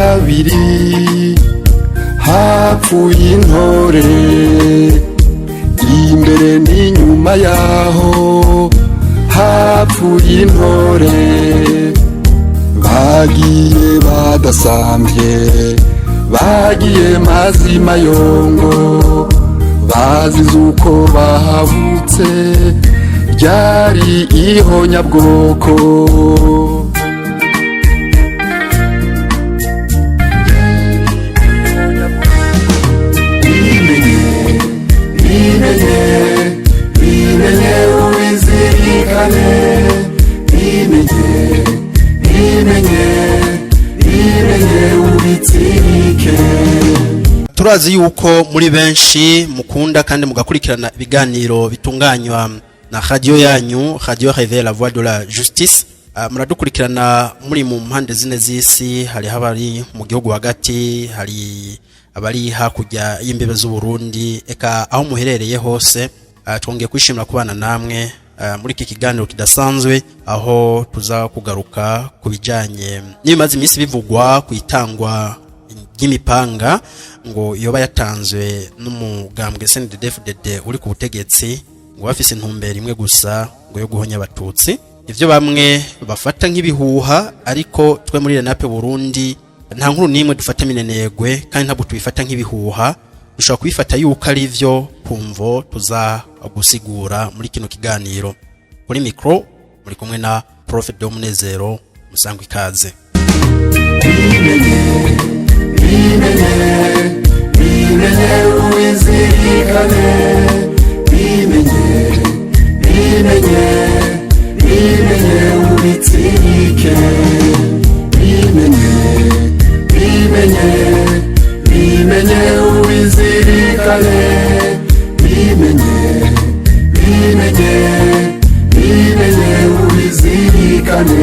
kabiri hapfuye intore, imbere n'inyuma yaho hapfuye intore, bagiye badasambye, bagiye mazima yongo, bazize uko bahavutse, ryari ihonyabwoko. Bimenye ubizirikane, bimenye ubitsirike. Turazi yuko muri benshi mukunda kandi mugakurikirana ibiganiro bitunganywa na radio yanyu, Radio Réveil la Voix de la Justice. Muradukurikirana muri mu mpande zine z'isi, hari habari mu gihugu hagati, hari abari hakurya y'imbibe z'u Burundi, eka aho muherereye hose. Twongeye kwishimira kubana namwe muri iki kiganiro kidasanzwe, aho tuza kugaruka kubijanye n'ibimaze iminsi bivugwa ku itangwa y'imipanga ngo yoba yatanzwe n'umugambwe CNDD-FDD uri ku butegetsi, ngo bafise intumbero imwe gusa, ngo yo guhonya abatutsi. Ivyo bamwe bafata nk'ibihuha, ariko twe muri RENAP Burundi nta nkuru nimwe dufata minenegwe, kandi ntabwo tubifata nk'ibihuha. Dushobora kubifata yuko ari vyo kumvo tuza gusigura muri kino kiganiro. Kuri micro muri kumwe na Prophet Domunezero, musangwe ikaze. Bimenye ubizirikane, bimenye ubitsirike, bimenye ubizirikane, bimenye ubizirikane.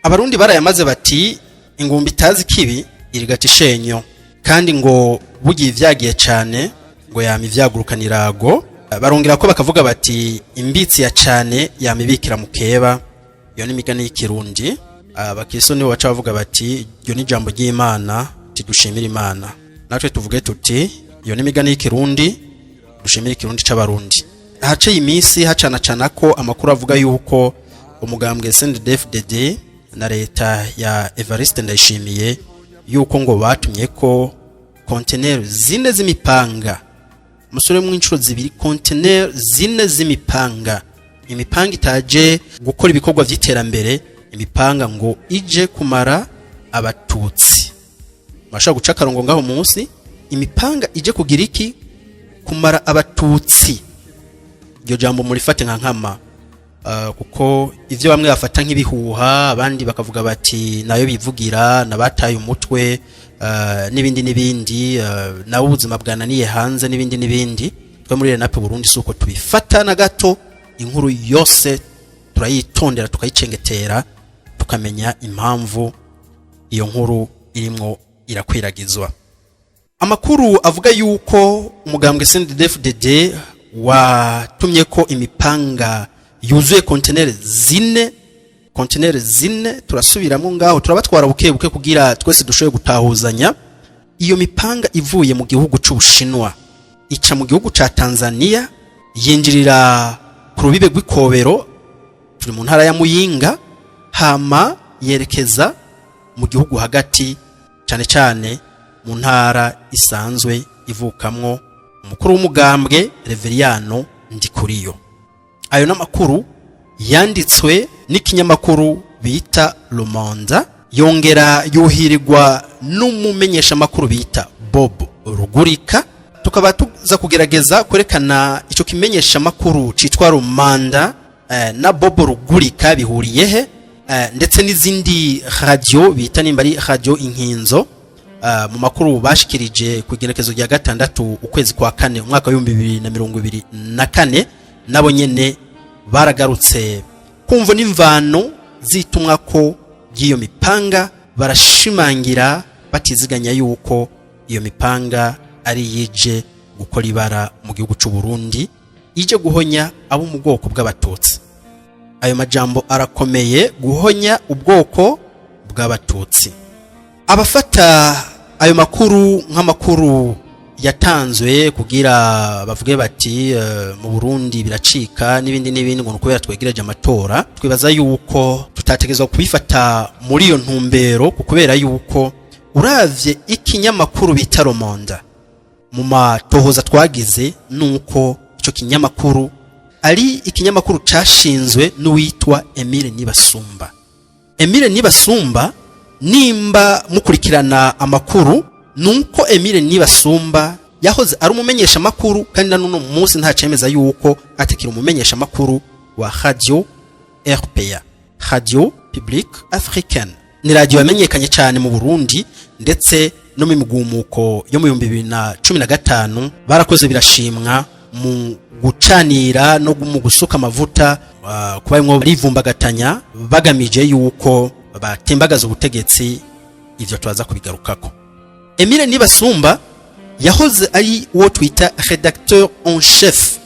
Abarundi barayamaze bati ingumbi itazi kibi irigata ishenyo, kandi ngo bugiye ivyagiye cane ngo yama ivyagurukanirago. Barongera ko bakavuga bati imbitsi ya cane yamibikira mukeba. Iyo ni imigani y'ikirundi. Abakristo nibo baca bavuga bati iyo ni jambo ry'Imana, tidushimira Imana. Natwe tuvuge tuti iyo ni imigani y'ikirundi, dushimira ikirundi c'abarundi. Hace imisi hacana ko amakuru avuga yuko umugambwe CNDD-FDD na leta ya Evariste Ndayishimiye yuko ngo batumye ko container zine z'imipanga, musore mw'inshuro zibiri, container zine z'imipanga. Imipanga itaje gukora ibikorwa vy'iterambere, imipanga ngo ije kumara abatutsi. Bashaka guca karongo ngaho munsi, imipanga ije kugira iki? Kumara abatutsi. Iryo jambo murifate nka nkama, kuko ivyo bamwe bafata nk'ibihuha, abandi bakavuga bati nayo bivugira, nabataye umutwe, n'ibindi nawo ubuzima bwananiye hanze, n'ibindi. Twe muri RENAP Burundi suko tubifata na gato. Inkuru yose turayitondera, tukayicengetera, tukamenya impamvu iyo nkuru irimwo irakwiragizwa. Amakuru avuga yuko umugambwe CNDD-FDD watumye ko imipanga yuzuye container zine. Turasubiramo ngaho, turabatwara bukebuke kugira twese dushoboye gutahuzanya. Iyo mipanga ivuye mu gihugu c'Ubushinwa, ica mu gihugu ca Tanzania, yinjirira ku rubibe rw'Ikobero, turi mu ntara ya Muyinga, hama yerekeza mu gihugu hagati, cane mu ntara isanzwe ivukamwo umukuru w'umugambwe Reveriyano Ndikuriyo. Ayo n'amakuru yanditswe n'ikinyamakuru bita Le Monde, yongera yuhirirwa n'umumenyesha makuru bita Bob Rugurika. Tukaba tuza kugerageza kwerekana ico kimenyesha makuru citwa Le Monde na Bob Rugurika bihuriye he, ndetse n'izindi radio bita nimbari radio Inkinzo. Mu makuru bashikirije ku igenekezo rya 6 ukwezi kwa 4 umwaka wa 2024, nabo nyene baragarutse kumva n'imvano zitumwa ko giyo mipanga, barashimangira batiziganya yuko iyo mipanga ari yije gukora ibara mu gihugu c'u Burundi, ije guhonya abo mu bwoko bw'abatutsi. Ayo majambo arakomeye, guhonya ubwoko bw'abatutsi. Abafata ayo makuru nk'amakuru yatanzwe kugira bavuge bati mu Burundi biracika n'ibindi ngo kubera twegereje amatora, twibaza yuko tutategezwa kubifata muri iyo ntumbero, kubera yuko uravye ikinyamakuru bita Le Monde mu matohoza twagize nuko ico kinyamakuru ari ikinyamakuru cashinzwe n'uwitwa Emile Nibasumba. Emile Nibasumba nimba mukurikirana amakuru nuko Emile Nibasumba yahoze ari umumenyesha makuru kandi na none munsi nta cemeza yuko atekira umumenyesha makuru wa Radio RPA, Radio Publique Africaine. Ni radio yamenyekanye cyane mu Burundi ndetse no mu migumuko yo mu 2015 barakoze birashimwa mu gucanira no mu gusuka amavuta kuba imwe rivumbagatanya bagamije yuko batembagaza ubutegetsi. Ivyo twaza kubigarukako. Emile Nibasumba yahoze ari uwo twita rédacteur en chef,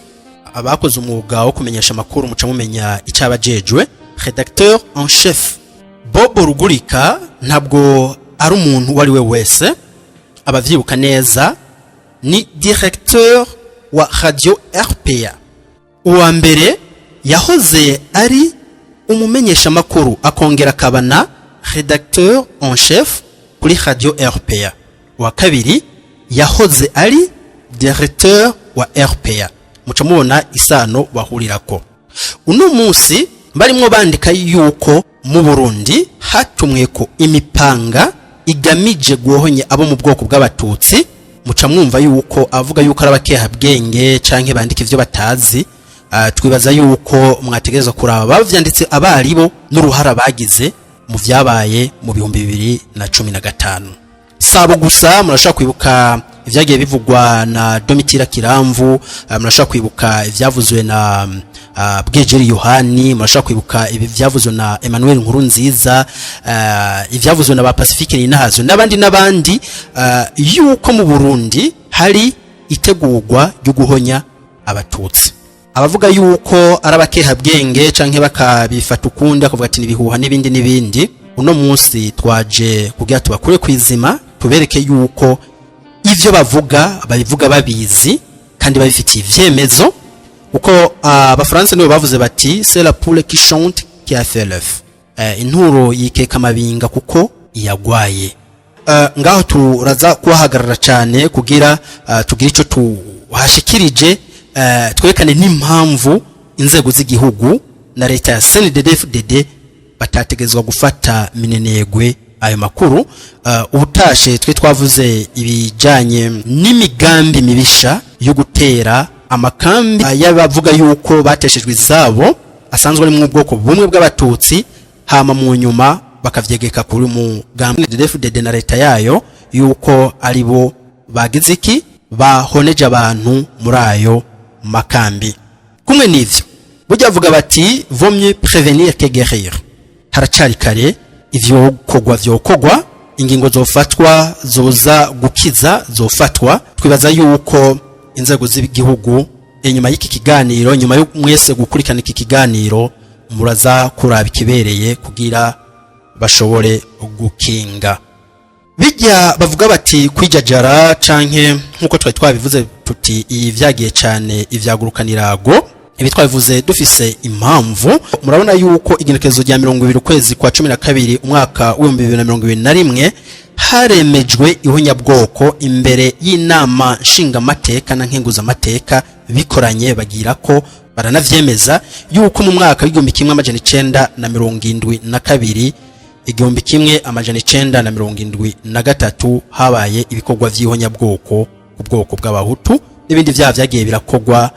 abakoze umwuga wo kumenyesha makuru muca mumenya icabajejwe. Rédacteur en chef Bobo Rugurika ntabwo ari umuntu wari we wese, abavyibuka neza ni directeur wa Radio RPA. Uwa mbere yahoze ari umumenyesha makuru akongera kabana rédacteur en chef kuri Radio RPA. Wa kabiri yahoze ari directeur wa RPA. Muca mubona isano bahurirako. Uno munsi barimwo bandika yuko mu Burundi hatumweko imipanga igamije guhonye abo mu bwoko bw'abatutsi. Muca mwumva yuko avuga yuko arabakeha bwenge canke bandika ivyo batazi. Twibaza yuko mwategerezwa kuraba bavyanditse abaribo n'uruhara bagize mu vyabaye mu 2015. Sabo gusa murashaka kwibuka ivyagiye bivugwa na Domitira Kiramvu, murashaka kwibuka ivyavuzwe na Bwejeri Yohani, murashaka kwibuka ivyavuzwe na Emmanuel Nkurunziza, ivyavuzwe na ba Pacifique Ninahazo n'abandi yuko mu Burundi hari itegurwa ryo guhonya abatutsi. Abavuga yuko arabakeha bwenge canke bakabifata ukundi akavuga ati nibihuha n'ibindi. Uno munsi twaje kugira tubakure kwizima tubereke yuko ivyo babivuga babizi kandi babifitiye ivyemezo, uko abafaransa nibo bavuze bati c'est la poule qui chante qui a fait l'œuf. Inturo yikeka amabinga kuko iyagwaye. Ngaho turaza kuhagarara cyane kugira tugira ico tuhashikirije, twerekane n'impamvu inzego z'igihugu na leta ya CNDD-FDD batategezwa gufata minenegwe ayo makuru. Ubutashe twe twavuze ibijanye n'imigambi mibisha yo gutera amakambi y'abavuga yuko bateshejwe izabo asanzwe ari mu bwoko bumwe bw'abatutsi, hama mu nyuma bakavyegeka kuri umugambi CNDD-FDD na leta yayo yuko ari bo bagize iki bahoneje abantu muri ayo makambi. Kumwe n'ivyo burya avuga bati vaut mieux prévenir que guérir. Haracari kare ivyo vyokogwa, ingingo zofatwa zoza gukiza zofatwa. Twibaza yuko inzego z'igihugu nyuma y'iki kiganiro, nyuma yo mwese gukurikana iki kiganiro, muraza kuraba ikibereye kugira bashobore gukinga. Bijya bavuga bati kwijajara canke nkuko twari twabivuze tuti ivyagiye cyane ivyagurukanirago. Ibi twabivuze dufise impamvu. Murabona yuko igenekerezo rya 20 kwezi kwa 12 umwaka wa 2021 haremejwe ihonyabwoko imbere y'inama nshinga mateka na nkenguza mateka bikoranye bagira ko baranavyemeza yuko mu mwaka w'igihumbi kimwe amajana 972 igihumbi kimwe amajana 973 habaye ibikorwa vy'ihonyabwoko ku bwoko bw'abahutu n'ibindi vyaha vyagiye birakogwa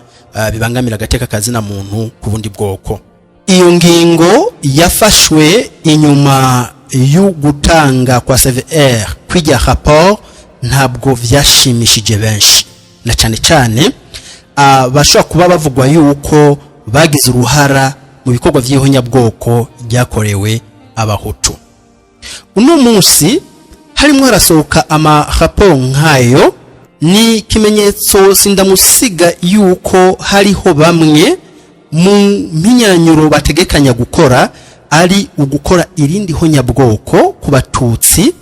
bibangamira agateka kazi na muntu ku bundi bwoko. Iyo ngingo yafashwe inyuma yo gutanga kwa CVR kwijya rapport ntabwo vyashimishije benshi, na cyane bashobora kuba bavugwa yuko bagize uruhara mu bikorwa vy'ihonyabwoko ryakorewe abahutu. Uno munsi harimo harasohoka ama rapport nkayo, ni kimenyetso sindamusiga yuko hariho bamwe mu mpinyanyuro bategekanya gukora ari ugukora irindi honyabwoko ku batutsi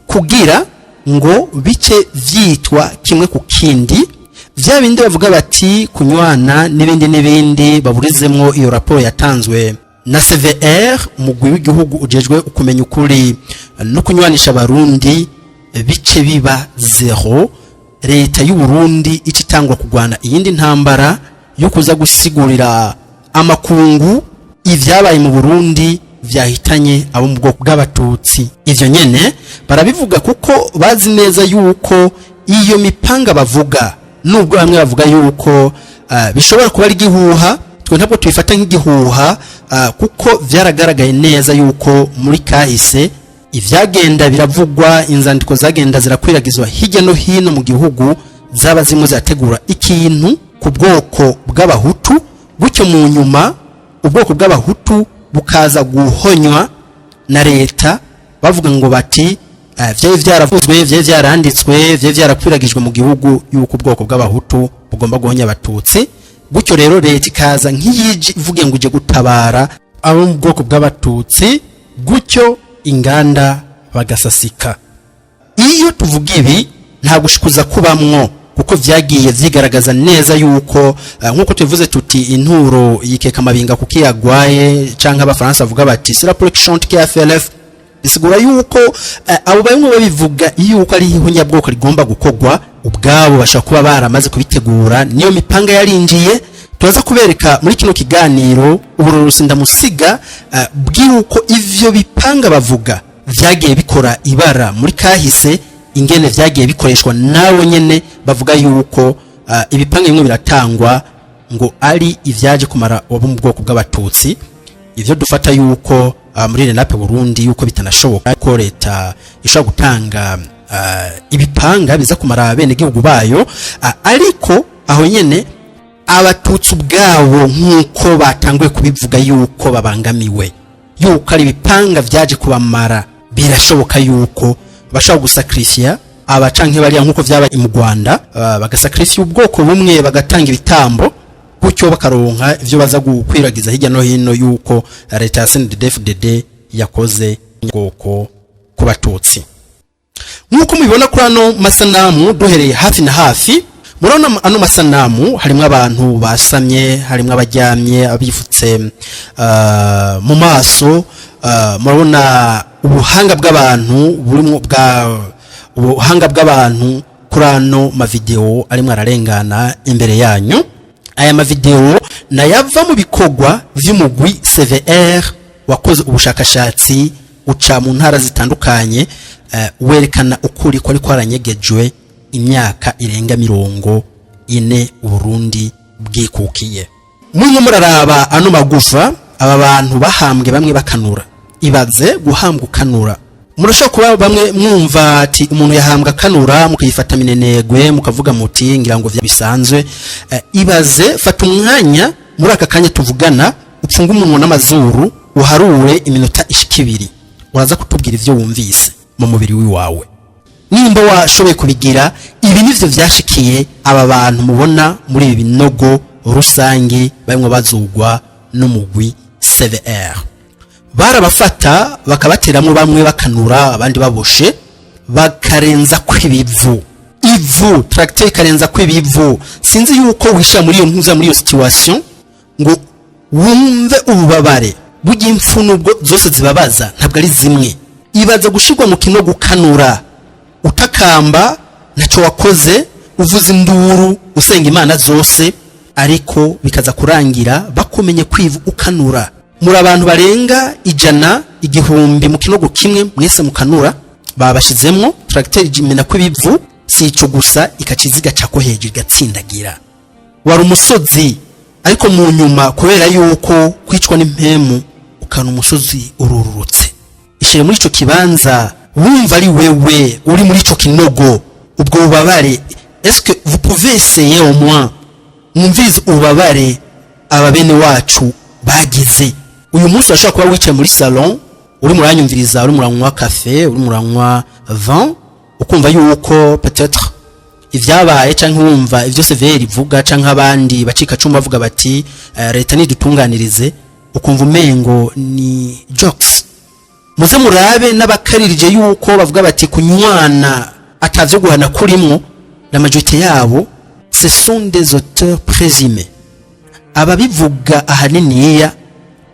kugira ngo bice vyitwa kimwe ku kindi vya bindi bavuga bati kunywana n'ibindi baburizemwo iyo raporo yatanzwe na CVR umugwi w'igihugu ujejwe ukumenya ukuri no kunywanisha abarundi bice biba zero. Leta y'u Burundi icitangwa kugwana iyindi ntambara yo kuza gusigurira amakungu ivyabaye mu Burundi vyahitanye abo mu bwoko bw'abatutsi. Ivyo nyene barabivuga kuko bazi neza yuko iyo mipanga bavuga nubwo bamwe bavuga yuko bishobora kuba ari gihuha, twe ntabwo tubifata nk'igihuha kuko vyaragaragaye neza yuko muri kahise ivyagenda biravugwa, inzandiko zagenda zirakwiragizwa hirya no hino mu gihugu zaba zimwe zategura ikintu ku bwoko bw'abahutu, gutyo mu nyuma ubwoko bw'abahutu bukaza guhonywa na leta bavuga ngo bati vyaye vyaravuzwe, vyaye vyaranditswe, vyaye vyarakwiragijwe mu gihugu yuko ubwoko bw'abahutu bugomba guhonya abatutsi. Gutyo rero leta ikaza nk'iyije ivuge ngo uje gutabara abo mu bwoko bw'abatutsi, gutyo inganda bagasasika. Iyo tuvuga ibi nta gushikuza kubamwo kuko vyagiye vyigaragaza neza yuko nkuko tuvuze tuti inturo yikeka mabinga kukiyagwaye canka abafaransa bavuga bati c'est la protection qui a fait l'œuf, bisigura yuko abo bamwe babivuga yuko ari ihonyabwoko rigomba gukogwa ubwabo bashaka kuba baramaze kubitegura, niyo mipanga yarinjiye. Tuza kubereka muri kino kiganiro ubururusi ndamusiga bw'uko ivyo bipanga bavuga vyagiye bikora ibara muri kahise, ingene vyagiye bikoreshwa nawo nyene bavuga yuko ibipanga bimwe biratangwa ngo ari ivyaje kumara abo mu bwoko bw'abatutsi. Ivyo dufata yuko muri Renape Burundi yuko bitanashoboka ko leta ishobora gutanga ibipanga biza kumara bene gihugu bayo, ariko aho nyene abatutsi ubwabo nkuko batanguye kubivuga yuko babangamiwe, yuko ari ibipanga vyaje kubamara, birashoboka yuko bashaka gusakrifia abacanke bariya nkuko vyabaye mu Rwanda, bagasakrifia ubwoko bumwe bagatanga ibitambo, gutyo bakaronka ivyo baza gukwiragiza hirya no hino yuko leta ya CNDD-FDD yakoze ubwoko ku batutsi. Nkuko mubibona kuri ano masanamu duhereye hafi na hafi, murabona ano masanamu harimwe abantu basamye, harimwe abaryamye, abifutse mu maso. Murabona ubuhanga bw'abantu burimo ubuhanga bw'abantu kuri ano mavideo arimwe ararengana imbere yanyu. Aya mavideo nayava mu bikogwa vy'umugwi CVR wakoze ubushakashatsi uca mu ntara zitandukanye, werekana ukuri ko ari kwaranyegejwe imyaka irenga 40 Burundi bwikukiye. Murimo muraraba ano magufa, aba bantu bahambwe bamwe bakanura. Ibaze guhambwa kanura, murashobora kuba bamwe mwumva ati umuntu yahambwa kanura mukayifata minenegwe mukavuga muti ngira ngo bisanzwe. Ibaze fata umwanya muri aka kanya tuvugana, upfunga umuntu n'amazuru uharure iminota 2, uraza kutubwira ivyo wumvise mu mubiri wiwawe. Nimba washoboye kubigira, ibi nivyo vyashikiye aba bantu mubona muri ibi binogo rusangi bamwe bazugwa n'umugwi CVR. Barabafata bakabateramwe bamwe bakanura, abandi baboshe, bakarenza kwibivu. Ivu tracteur karenza kwibivu. Sinzi yuko wisha muri iyo ntuza muri iyo situation ngo wumve ububabare. Bugi impfu nubwo zose zibabaza ntabwo ari zimwe. Ibaza gushirwa mu kino gukanura, utakamba naco wakoze, uvuza induru, usenga Imana zose, ariko bikaza kurangira bakumenye kwivu ukanura. Muri abantu barenga 100 igihumbi mu kinogo kimwe mwese mukanura, babashizemwo tracteur jimena kwibivu. Si ico gusa, ikaciziga cako hejuru gatsindagira. Wari umusozi, ariko mu nyuma kubera yuko kwicwa n'impemu ukana umusozi ururutse. Ishire muri ico kibanza wumva ari wewe uri muri ico kinogo, ubwo ubabare. Est-ce que vous pouvez essayer au moins mwumvize ubabare ababene wacu bagize? Uyu munsi washaka kuba wicaye muri salon, uri muranyumviriza, uri muranywa café, uri muranywa vin, ukumva yuko peut-être ivyabaye canke wumva ivyo CVR ivuga canke abandi bacika cuma bavuga bati leta ni dutunganirize, ukumva umengo ni jokes. Muze murabe n'abakaririje yuko bavuga bati kunywana atavyo guhana kurimwo, la majorité yabo ce sont des auteurs présumés. Ababivuga ahaniniya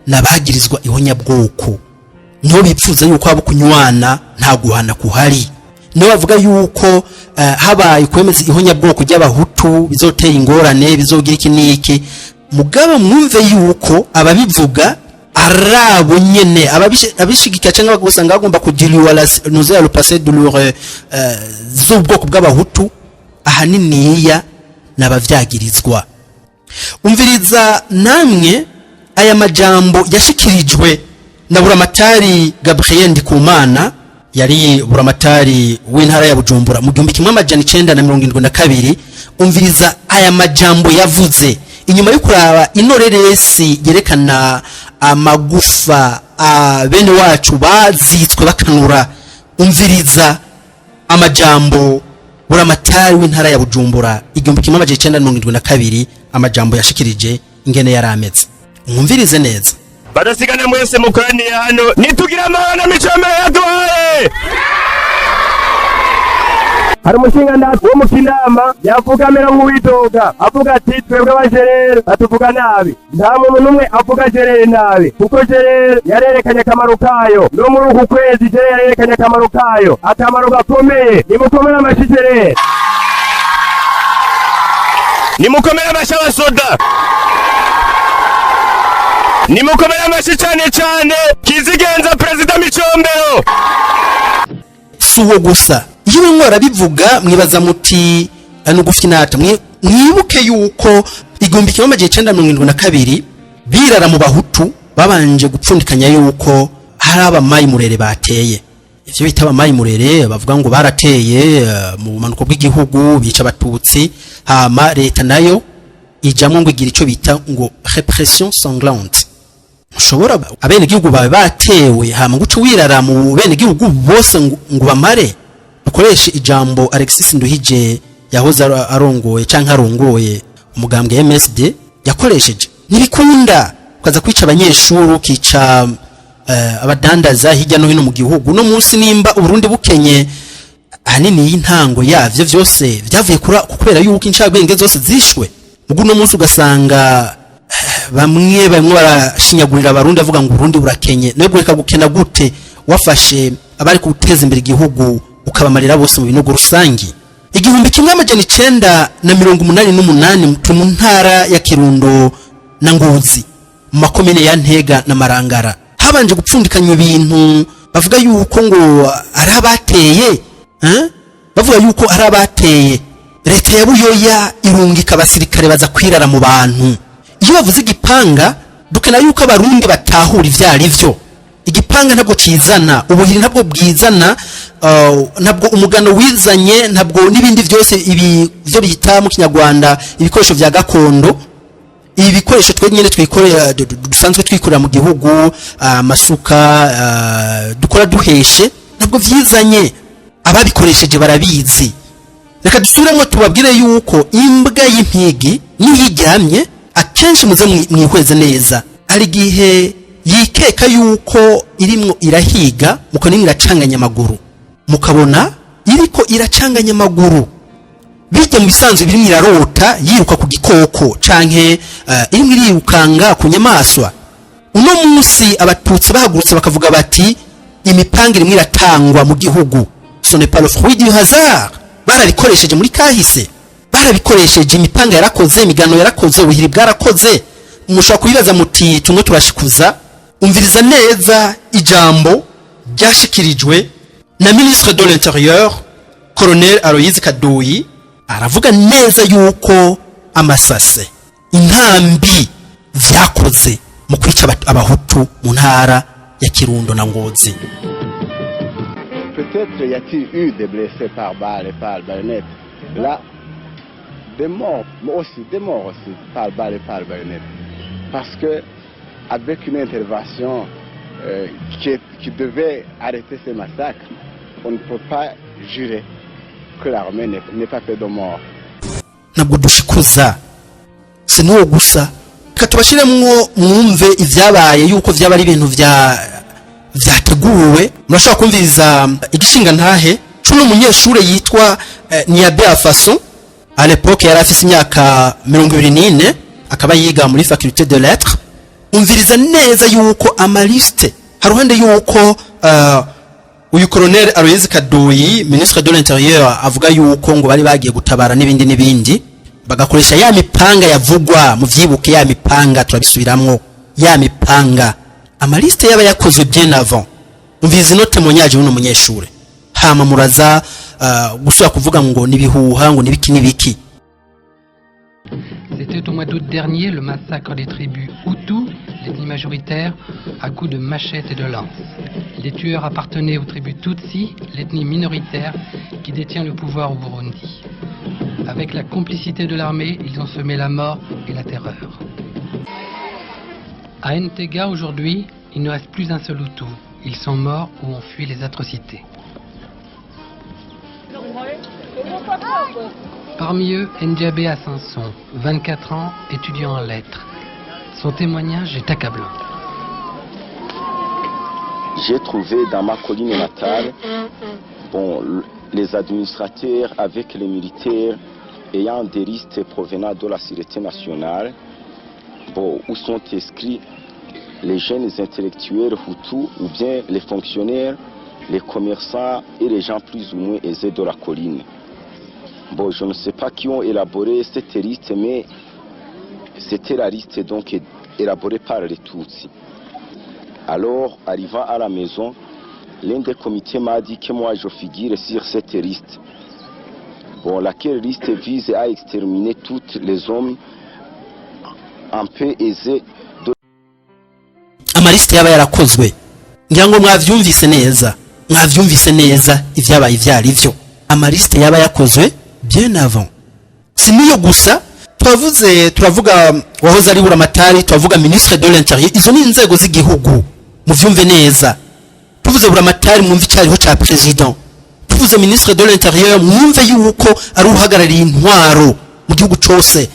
nabagirizwa ihonyabwoko, no bipfuza yuko abo kunywana nta guhana kuhari, no bavuga yuko habaye kwemeza ihonyabwoko ry'abahutu bizoteye ingorane, bizogira iki niki. Mugabo mwumve yuko ababivuga arabo nyene abishigika cyangwa bagusanga bagomba kugiriwa noze le passé de leur z'ubwoko bw'abahutu ahaniniya nabavyagirizwa. Umviriza namwe aya majambo yashikirijwe na buramatari Gabriel Ndikumana, yari buramatari w'intara ya Bujumbura mu 1972. Umviriza aya majambo yavuze inyuma yo kuraba inoreresi yerekana amagufa bene wacu bazitswe bakanura. Umviriza amajambo buramatari w'intara ya Bujumbura 1972 amajambo yashikirije ingene yarameze. Mwumvirize neza. Badasigana mwese mukoraniye hano nitugira amahana micome yadwaye. Hari umushinga ndatu wo mu Kinama yavuga mera nk'uwidoga avuga ati twebwe abajerere batuvuga nabi. Nta muntu numwe avuga jerere nabi kuko jerere yarerekanye akamaro kayo, no muri uku kwezi jerere yarerekanye akamaro kayo, akamaro gakomeye. Nimukomere amashi jerere, nimukomere amashi abasoda, nimukomere amashi cyane Kizigenza Perezida Micombero. Suwo gusa iyo mwara bivuga mwibaza muti anugufyinata mwibuke yuko 1972 birara mu bahutu babanje gupfundikanya yuko hari abamayi murere bateye. Ivyo bita abamayi murere bavuga ngo barateye mu manuko bw'igihugu bica abatutsi, hama leta nayo ijamwe ngo igira ico bita ngo répression sanglante. Mushobora abene gihugu bawe batewe hama guca wirara mu bene gihugu bose ngo bamare. Ukoresha ijambo Alexis Nduhije yahoze arongoye canke arongoye umugambwe MSD yakoresheje. Nibikunda ukaza kwica abanyeshuri, kica abadandaza hirya no hino mu gihugu. No munsi nimba Uburundi bukenye hanini y'intango yavyo vyose vyavuye kubera yuko incabwenge zose zishwe. Mugu no munsi ugasanga bamwe barashinyagurira abarundi avuga ngo Burundi burakenye. Nubwo reka gukena gute wafashe abari guteza imbere igihugu ukabamarira bose mu binogo rusangi. 1988 mu ntara ya Kirundo na Ngozi mu makomine ya Ntega na Marangara habanje gupfundikanya ibintu bavuga yuko ngo ari abateye, bavuga yuko ari abateye. Leta ya Buyoya irungika abasirikare baza kwirara mu bantu. Iyo bavuze igipanga dukena yuko abarundi batahura ivyari vyo. Igipanga ntabwo cizana, ubuhiri ntabwo bwizana, ntabwo umugano wizanye, ntabwo nibindi byose ibi byo bita mu Kinyarwanda ibikoresho vya gakondo. Ibi bikoresho twenyene twikorera dusanzwe twikorera mu gihugu, masuka dukora duheshe, ntabwo vyizanye. Ababikoresheje barabizi. Reka dusubiremo tubabwire yuko imbwa y'impigi niyiryamye akenshi muze mwihweze neza. Ari gihe yikeka yuko irimwo irahiga muko nimwe iracanganya amaguru, mukabona iriko iracanganya amaguru. Bijya mu bisanzwe birimwe irarota yiruka ku gikoko canke irimwe irukanga ku nyamaswa. Uno munsi abatutsi bahagurutse bakavuga bati imipanga irimwe iratangwa mu gihugu. Ce n'est pas le fruit du hasard. Barabikoresheje muri kahise, barabikoresheje imipanga yarakoze, imigano yarakoze, ubuhiri bwarakoze. Mushobora kubibaza muti tumwe turashikuza. Umviriza neza ijambo ryashikirijwe na ministre de l'Intérieur Colonel Aloyizi Kadoyi. Aravuga neza yuko amasase intambi vyakoze mu kwica abahutu mu ntara ya Kirundo na Ngozi. Peut-être y a-t-il eu des blessés par balle et par baïonnette. Là, des morts aussi par balle et par baïonnette. Parce que avec une intervention qui devait arrêter ces massacres, on ne peut pas jurer que l'armée n'ait pas fait de morts. Ntabwo dushikuza sinuwo gusa katubashiremwo mwumve ivyabaye yuko vyaba ari ibintu vyateguwe. Murashobora kumviriza igishinga ntahe cuno munyeshure yitwa Niabea Faso. À l'époque yari afise imyaka 24 akaba yiga muri faculté de lettres. Umviriza neza yuko amaliste haruhande yuko uyu colonel Aloys Kadoyi ministre de l'intérieur avuga yuko ngo bari bagiye gutabara n'ibindi bagakoresha ya mipanga yavugwa mu vyibuke, ya mipanga turabisubiramwo, ya mipanga amaliste yaba yakozwe bien avant. Umviriza no témoignage uno munyeshure hama muraza gusubira kuvuga ngo nibihuha ngo nibiki. C'était au mois d'août dernier le massacre des tribus Hutus, l'ethnie majoritaire, à coups de machettes et de lances. Les tueurs appartenaient aux tribus Tutsi, l'ethnie minoritaire qui détient le pouvoir au Burundi. Avec la complicité de l'armée, ils ont semé la mort et la terreur. À Entega aujourd'hui, il ne reste plus un seul Hutu. Ils sont morts ou ont fui les atrocités. Parmi eux, Ndjabé Sanson, 24 ans, étudiant en lettres. Son témoignage est accablant. J'ai trouvé dans ma colline natale, les administrateurs avec les militaires ayant des listes provenant de la sécurité nationale, où sont inscrits les jeunes intellectuels Hutus ou bien les fonctionnaires, les commerçants et les gens plus ou moins aisés de la colline. Je ne sais pas qui ont élaboré cette liste, mais c'était la liste donc élaborée par les Tutsis. Alors, arrivant à la maison, l'un des comités m'a dit que moi je figure sur cette liste. Laquelle liste vise à exterminer tous les hommes un peu aisés de... Amaliste yaba yarakozwe ngira ngo mwavyumvise neza ivyabaye ivyarivyo. Amaliste yaba yakozwe bien avant. Siniyo gusa turavuga wahoze ari buramatari, turavuga ministre de l'intérieur, izo ni inzego z'igihugu muvyumve neza. Tuvuze buramatari mwumve cyariho ca president, tuvuze ministre de l'intérieur mwumve yuko ari uhagarariye intwaro mu gihugu cose.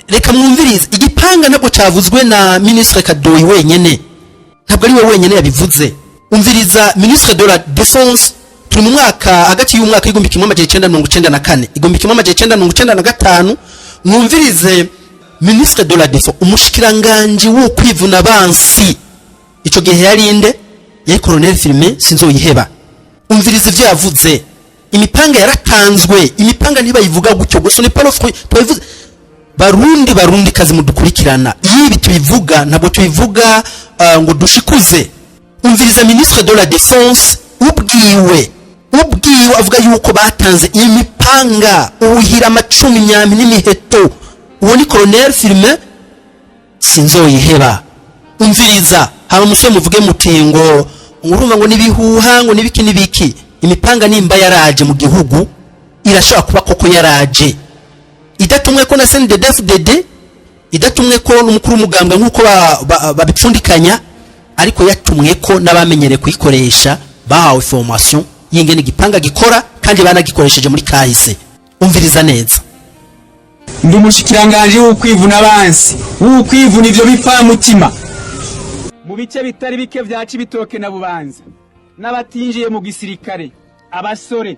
Reka mwumvirize igipanga ntabwo cyavuzwe na ministre Kadoyi wenyene, ntabwo ari we wenyene yabivuze. Umviriza ministre de la défense turi mu mwaka hagati y'umwaka 1994 1995. Mwumvirize ministre de la défense umushikiranganje wo kwivuna bansi ico gihe yarinde yari colonel Firmin Sinzoyiheba. Umvirize ivyo yavuze, imipanga yaratanzwe, imipanga ntibayivuga gutyo gusa ni parofwe twabivuze. Barundi kazi mudukurikirana yibi tubivuga ntabwo tubivuga ngo dushikuze. Umviriza ministre de la défense ubwiwe avuga yuko batanze imipanga ubuhira amacumi nyami n'imiheto. Uwo ni colonel Firmin Sinzoyiheba. Umviriza haba muswe muvuge mutingo urumva ngo nibihuha ngo nibiki. Imipanga nimba yaraje mu gihugu irashobora kuba koko yaraje, idatumwe ko na CNDD-FDD, idatumwe ko n'umukuru w'umugambwe nk'uko babipfundikanya, ariko yatumwe ko n'abamenyereye kuyikoresha bahawe formation y'ingene igipanga gikora kandi banagikoresheje muri kahise. Umviriza neza. Ndi umushikiranganje wo kwivuna abansi, wo kwivuna ivyo bipfa mutima mu bice bitari bike vya Cibitoke na Bubanza n'abatinjiye mu gisirikare. Abasore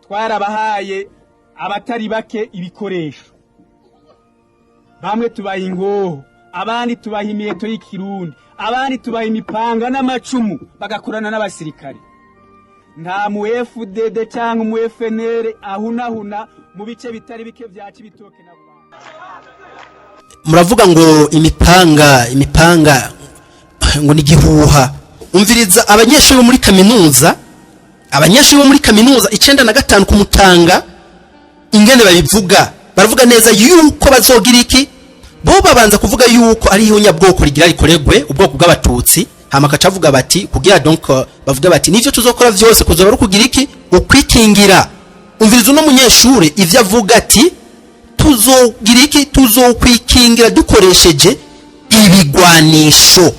twarabahaye abatari bake ibikoresho, bamwe tubaha ingoho, abandi tubaha imiheto y'ikirundi, abandi tubaha imipanga n'amacumu bagakorana n'abasirikare. Nta mu FDD cyangwa mu FNL ahunahuna mu bice bitari bike vya Cibitoke na Bubanza. Muravuga ngo imipanga ngo ni gihuha. Umviriza abanyeshuri bo muri kaminuza 95 kumutanga ingene babivuga, baravuga neza yuko bazogira iki. Bo babanza kuvuga yuko ari nyabwoko rigira rikoregwe ubwoko bw'abatutsi, hama kacavuga bati kugira donc bavuga bati nivyo tuzokora vyose kuzoba rukugira iki ukwikingira. Umviriza no munyeshure ivyo avuga ati tuzogira iki tuzokwikingira dukoresheje ibigwanisho.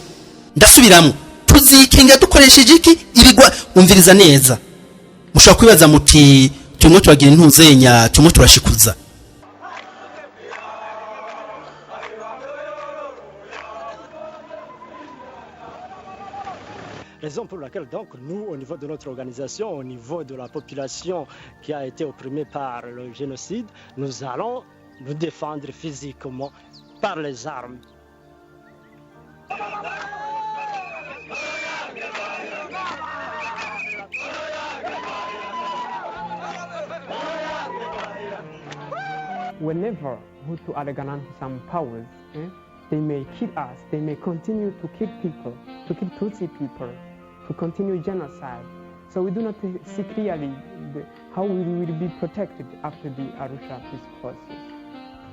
Ndasubiramo, tuzikingira dukoresheje iki ibigwa. Umviriza neza, mushaka kwibaza muti tumwe turagira intuzenya tumwe turashikuza. Raison pour laquelle donc nous, au niveau de notre organisation, au niveau de la population qui a été opprimée par le génocide, nous allons nous défendre physiquement par les armes. Whenever Hutu are granted some powers, they may kill us, they may continue to kill people, to kill Tutsi people, to continue genocide. So we do not see clearly how we will be protected after the Arusha peace process.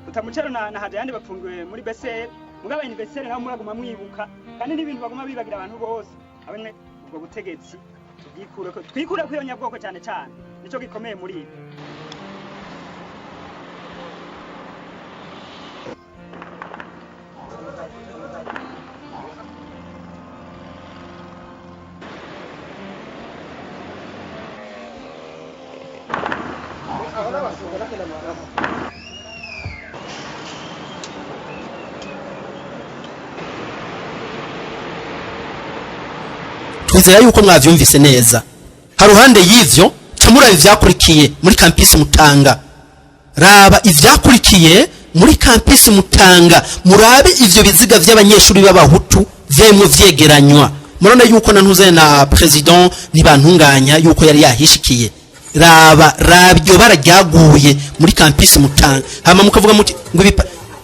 Utamuchero na hajayandi bafungiwe muri Beseri, mugabo ni Beseri naho muraguma mwibuka, kandi n'ibintu baguma bibagira abantu bose. Abene ubwo butegetsi twikure ko iyo nyabwoko cyane cyane. Nico gikomeye muri ibi. Twizera yuko mwavyumvise neza. Haruhande y'ivyo camura ivyakurikiye muri campus Mutanga. Raba ivyakurikiye muri campus Mutanga, murabe ivyo biziga vy'abanyeshuri b'abahutu vyemwe vyegeranywa. Murona yuko nantuze na president nibantunganya yuko yari yahishikiye. Raba rabyo barajyaguye muri campus Mutanga. Hama mukavuga muti ngo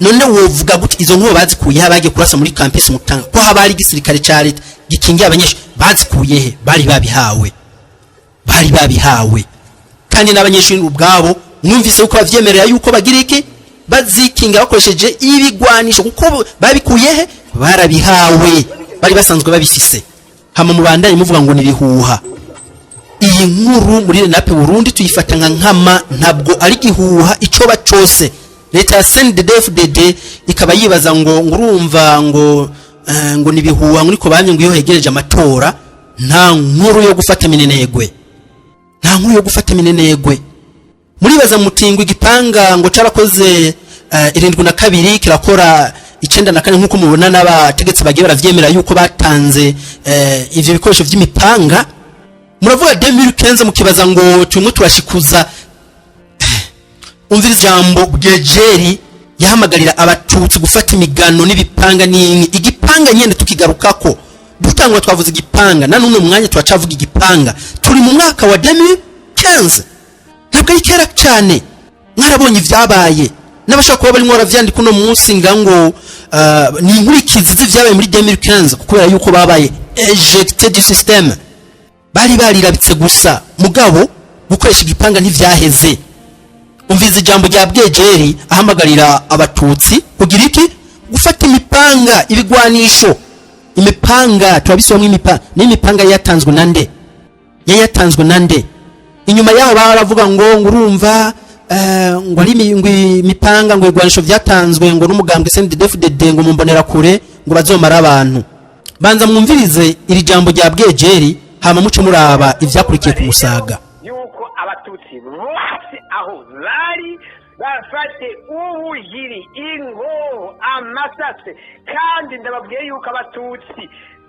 none wovuga guti izo nkuba bazikuye habagiye kurasa muri campus Mutanga ko habari gisirikare ca leta gikingiye abanyeshuri bazikuye he? Bari babihawe kandi n'abanyeshuri ubwabo mwumvise uko bavyemerera yuko bagira iki bazikinga bakoresheje ibigwanisho kuko babikuye he? Barabihawe, bari basanzwe babifise. Hama mubandanye muvuga ngo nibihuha. Iyi nkuru muri Renape Burundi tuyifata nka nkama, ntabwo ari gihuha icoba cose. Leta ya CNDD-FDD ikaba yibaza ngo ngurumva ngo nibihuha niko bamye ngo iyo hegereje amatora. Nta nkuru yo gufata minenegwe. Muribaza mutingwa igipanga ngo carakoze 72 kirakora 94 nkuko mubona n'abategetsi bagiye baravyemera yuko batanze ivyo bikoresho vy'imipanga. Muravuga 2015 mukibaza ngo tumwe turashikuza. Umvira ijambo Bwejeri yahamagarira abatutsi gufata imigano n'ibipanga n'inki. Igipanga nyene tukigarukako dutangwa twavuze igipanga na none mwanya twacavuga igipanga. Turi mu mwaka wa 2015. Ntabwo ikera cyane. Mwarabonye ivyabaye n'abashaka kuba bari mwora vyandika uno munsi ngango ni inkurikizi z'ivyabaye muri 2015 kubera yuko babaye ejected du system. Bari barirabitse gusa mugabo gukoresha igipanga ntivyaheze. Umvize ijambo rya Bwejeri ahamagarira abatutsi kugira iki gufata imipanga ibigwanisho. Imipanga turabisomwe imipanga yatanzwe nande inyuma yaho baravuga ngo urumva ngo ari imipanga ngo igwanisho vyatanzwe ngo n'umugambwe CNDD-FDD ngo mumbonera kure ngo bazomara abantu. Banza mwumvirize iri jambo rya Bwejeri hama muce muraba ivyakurikiye ku Musaga. Yuko abatutsi bose aho bari bafate ubujiri ingo amasase kandi ndababwiye yuko abatutsi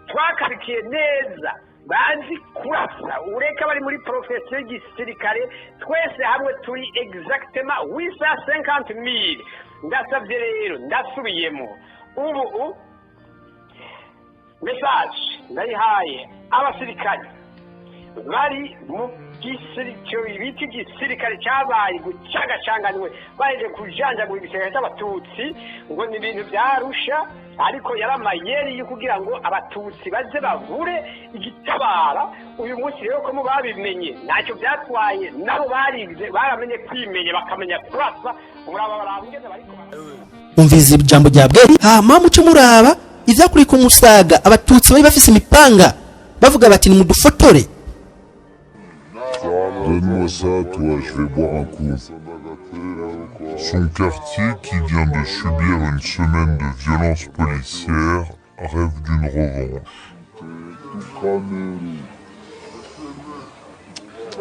twakarikiye neza bazi kurasa ureka bari muri profession y'igisirikare twese hamwe turi exactement 850,000. Ndasabye rero ndasubiyemo ubu message ndayihaye abasirikare bari mu gisirikare cyabaye gucagacanganywe baje kujanjagura igisirikare cy'abatutsi ngo ni ibintu byarusha ariko yaramayeri yo kugira ngo abatutsi baze bavure igitabara. Uyu munsi rero ko mu babimenye ntacyo byatwaye nabo barize baramenye kwimenye bakamenya kurasa muraba barangeze bariko umvize ijambo rya Bwejeri hama muce muraba ivyakuri ku Musaga abatutsi bari bafise imipanga bavuga bati ni mudufotore. Donne-moi ça, toi, je vais boire un coup. Son quartier, qui vient de subir une semaine de violence policière, rêve d'une revanche.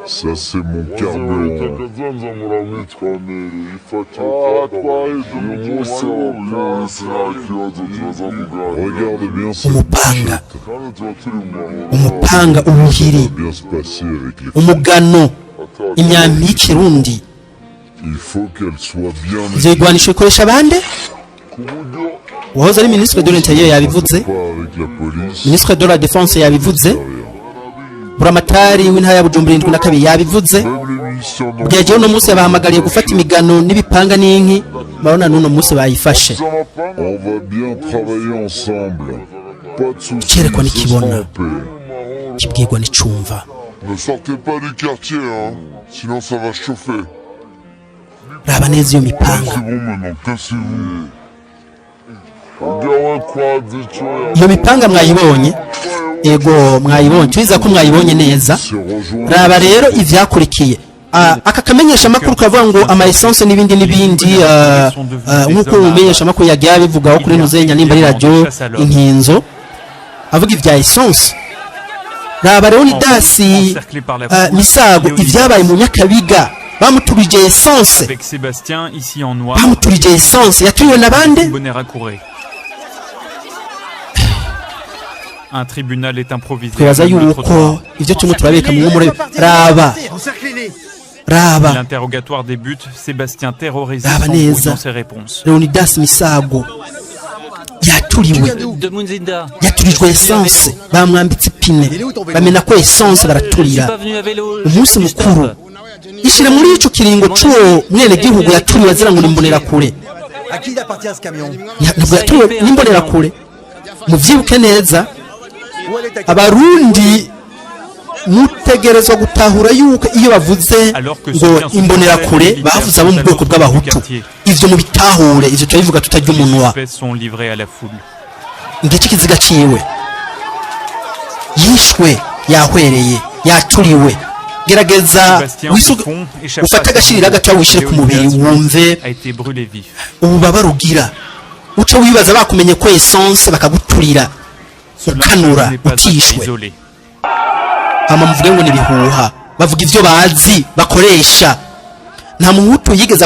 Ça c'est mon carburant. Regarde bien ça. umupanga ubuhiri umugano imyambi y'ikirundi ivyo bigwanisho bikoresha bande wahoze ari ministre de l'intérieur yabivuze ministre de la défense yabivuze buramatari w'intara ya Bujumbura 72 yabivuze bwejeje no munsi bahamagariye gufata imigano n'ibipanga n'inki barona n'uno munsi bayifashe cyerekwa n'ikibona kibwirwa n'icumva. Ne sortez pas du quartier, hein, sinon ça va chauffer. Raba neza iyo mipanga. Iyo mipanga mwayibonye? Ego mwayibonye, twiza ko mwayibonye neza. Raba rero ivyakurikiye. Aka kamenyesha makuru kavuga ngo ama essence n'ibindi nkuko umenyesha makuru yagiye bivugaho kuri Nuzenya nimba ari radio inkinzo avuga ivya essence. Raba rero ni dasi Misago ivyabaye mu Nyakabiga bamuturije essence avec Sébastien ici en noir bamuturije essence yaturiwe nabande. Un tribunal est improvisé. Twibaza yuko ivyo tumwe turabeka mu muri raba L'interrogatoire débute. Sébastien terrorisé dans ses réponses. Leonidas Misago yaturiwe yaturijwe essence bamwambitse ipine bamena ko essence baraturira umunsi mukuru ishira muri ico kiringo cyo mwene gihugu yaturiwe azira ngo nimbonera kure ntabwo yaturiwe nimbonera kure muvyibuke neza abarundi mutegerezwa gutahura yuko iyo bavuze ngo imbonera kure bavuze abo mu bwoko bw'abahutu ivyo mu bitahure ivyo twabivuga tutajya umunwa ngiki kiziga ciwe yishwe yahwereye yaturiwe gerageza ufata agashirira gato wishire ku mubiri wumve ububaba rugira uco wibaza bakumenye ko essence bakaguturira ukanura utishwe ama mvuge ngo nibihuha bavuga ivyo bazi bakoresha nta muhutu yigeza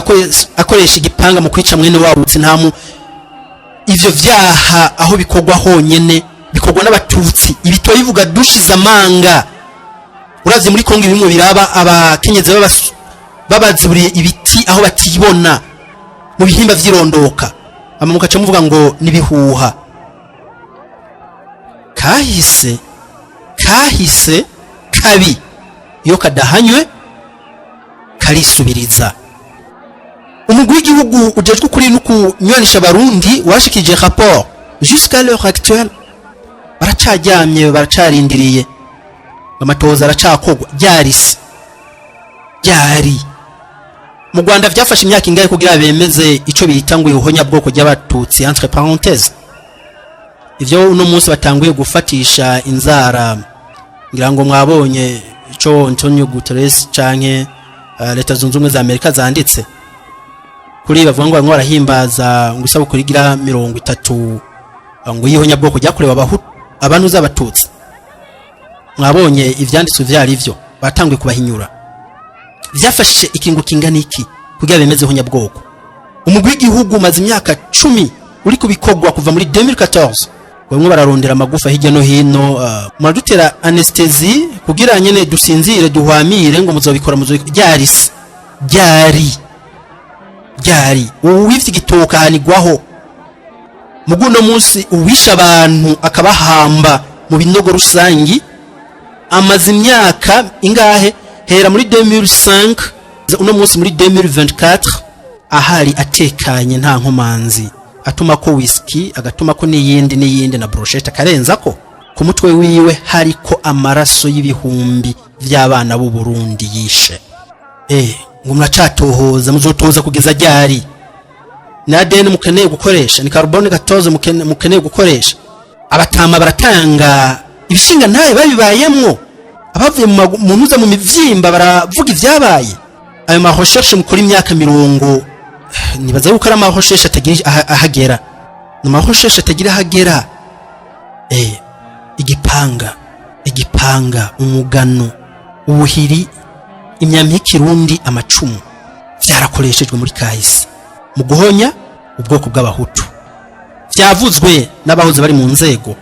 akoresha igipanga mu kwica mwene wabutse ivyo vyaha aho bikogwa honyene bikogwa n'abatutsi ibito bivuga dushiza amanga uravye muri Kongo bimwe biraba abakenyeze babaziburiye ibiti aho batibona mu bihimba vyirondoka ama mukaca muvuga ngo nibihuha kahise kabi iyo kadahanywe karisubiriza. Umugwi w'igihugu ujejwe kuri n'ukunywanisha abarundi washikije rapport jusqu'à l'heure actuelle baracajyamye baracarindiriye amatoza aracakogwa ryari mu Rwanda vyafashe imyaka ingahe kugira bemeze ico bita ngo ihonya bwoko ry'abatutsi entre parenthèses ivyo uno munsi batanguye gufatisha inzara ngira ngo mwabonye ico Antonio Guterres canke leta zunze ubumwe za Amerika zanditse kuri bavuga ngo barahimbaza ngo isabo kurigira 30 ngo yihonya bwoko ryakorewe abahutu abantu z'abatutsi mwabonye ivyanditswe vyari vyo batangwe kubahinyura vyafashe ikingo kingana iki kugira bemeze honya bwoko. Umugwi w'igihugu maze imyaka 10 uri kubikogwa kuva muri 2014 bamwe bararondera amagufa hirya no hino muradutera anesthesie kugira nyene dusinzire duhwamire ngo muzobikora ryari uwivye igitoka hanigwaho muguno munsi uwisha abantu akabahamba mu binogo rusangi amaze imyaka ingahe hera muri 2005 uno munsi muri 2024 ahari atekanye nta nkomanzi atuma ko whisky agatuma ko n'iyindi na brochette karenza ko ku mutwe wiwe hariko amaraso y'ibihumbi vy'abana b'u Burundi yishe ngo muracatohoza muzotoza kugeza ryari na ADN mukeneye gukoresha ni carbone 14 mukeneye gukoresha abatama baratanga ibishinga ntaye babibayemwo abavuye mu ntuza mu mivyimba baravuga ivyabaye ayo ma recherche mukora imyaka 70 nibaza yuko ari recherche atagira ahagera no recherche atagira ahagera igipanga umugano ubuhiri imyambi y'ikirundi amacumu vyarakoreshejwe muri kahise mu guhonya ubwoko bw'abahutu. Vyavuzwe n'abahoze bari mu nzego.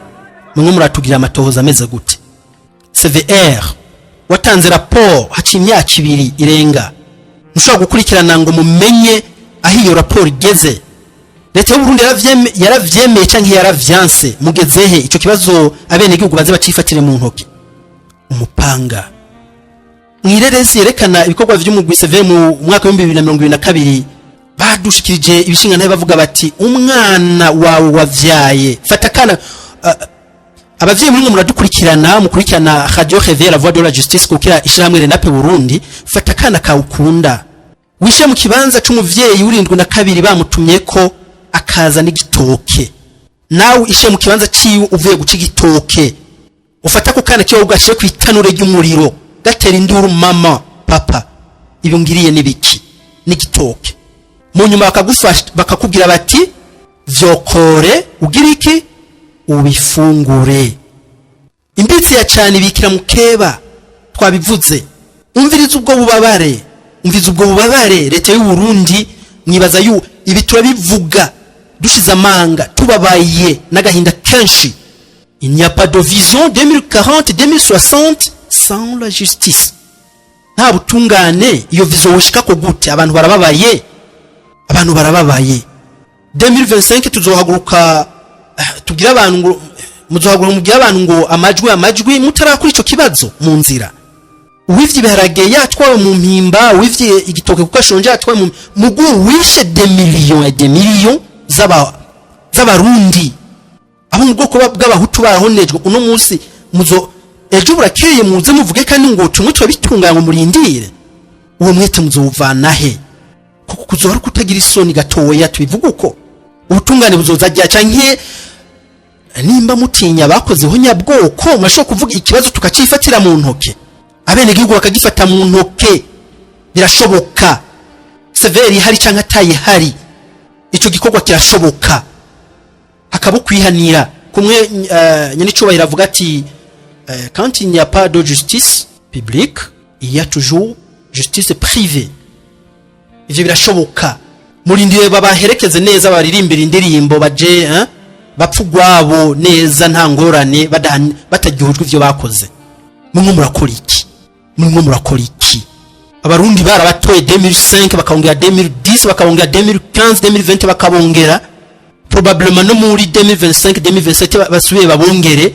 Mwe muratugira amatohoza ameze gute? CVR watanze raporo haci imyaka 2 irenga. Mushobora gukurikirana ngo mumenye aho iyo raporo igeze. Leta y'u Burundi yaravyemeye canke yaravyanse, mugezehe ico kibazo abene gihugu baze bacifatire mu ntoki. Umupanga mwireresi yerekana ibikorwa vy'umugwi CVR mu mwaka wa 2022 badushikirije ibishinga nayo bavuga bati umwana wawe wavyaye fata kana abavyeyi muri muradukurikirana mukurikirana Radio Réveil la voix de la justice kukira ishiramwe Renape Burundi fata kana ka ukunda wishe mu kibanza c'umuvyeyi urindwe na kabiri bamutumye ko akaza n'igitoke nawe ishe mu kibanza ciwe uvuye guca igitoke ufata ko kana cyo ugashe kwitanure ry'umuriro gatera induru mama papa ibyo ngiriye nibiki n'igitoke mu nyuma bakagufasha bakakubwira bati vyokore ugira iki ubifungure imbitsi ya cyane bikira mukeba twabivuze umviriza ubwo bubabare leta y'u Burundi mwibaza yu ibi turabivuga dushize amanga tubabaye n'agahinda kenshi. Il n'y a pas de vision 2040-2060 sans la justice. Nta butungane iyo vision woshika ko gute abantu barababaye 2025 tuzohaguruka tugira abantu ngo muzohaguruka mugira abantu ngo amajwi mutarakuri ico kibazo mu nzira uwivye biharage yatwawe mu mpimba uwivye igitoke kukashonje yatwawe mu mugu wishe des millions z'abarundi abo mu bwoko bw'abahutu barahonejwe uno munsi muzo ejo burakeye muze muvuge kandi ngo tumwe bitunganya murindire uwo mwete muzovana he kuko kuzohora kutagira isoni gatoya tubivuga uko ubutungane buzoza rya canke nimba mutinya bakozeho nyabwoko mwasho kuvuga ikibazo tukacifatira mu ntoke abene gihugu bakagifata mu ntoke birashoboka severi hari canke ataye hari ico gikorwa kirashoboka hakabukwihanira kumwe nyene cubahira avuga ati quand il n'y a pas de justice publique il y a toujours justice privée. Ivyo birashoboka murindire babaherekeze neza baririmbira indirimbo baje bapfugwabo neza nta ngorane batagihujwe ivyo bakoze. Mwe murakora iki abarundi barabatoye 2005 bakongera 2010 bakongera 2015 2020 bakabongera probablement no muri 2025 2027 basubiye babongere.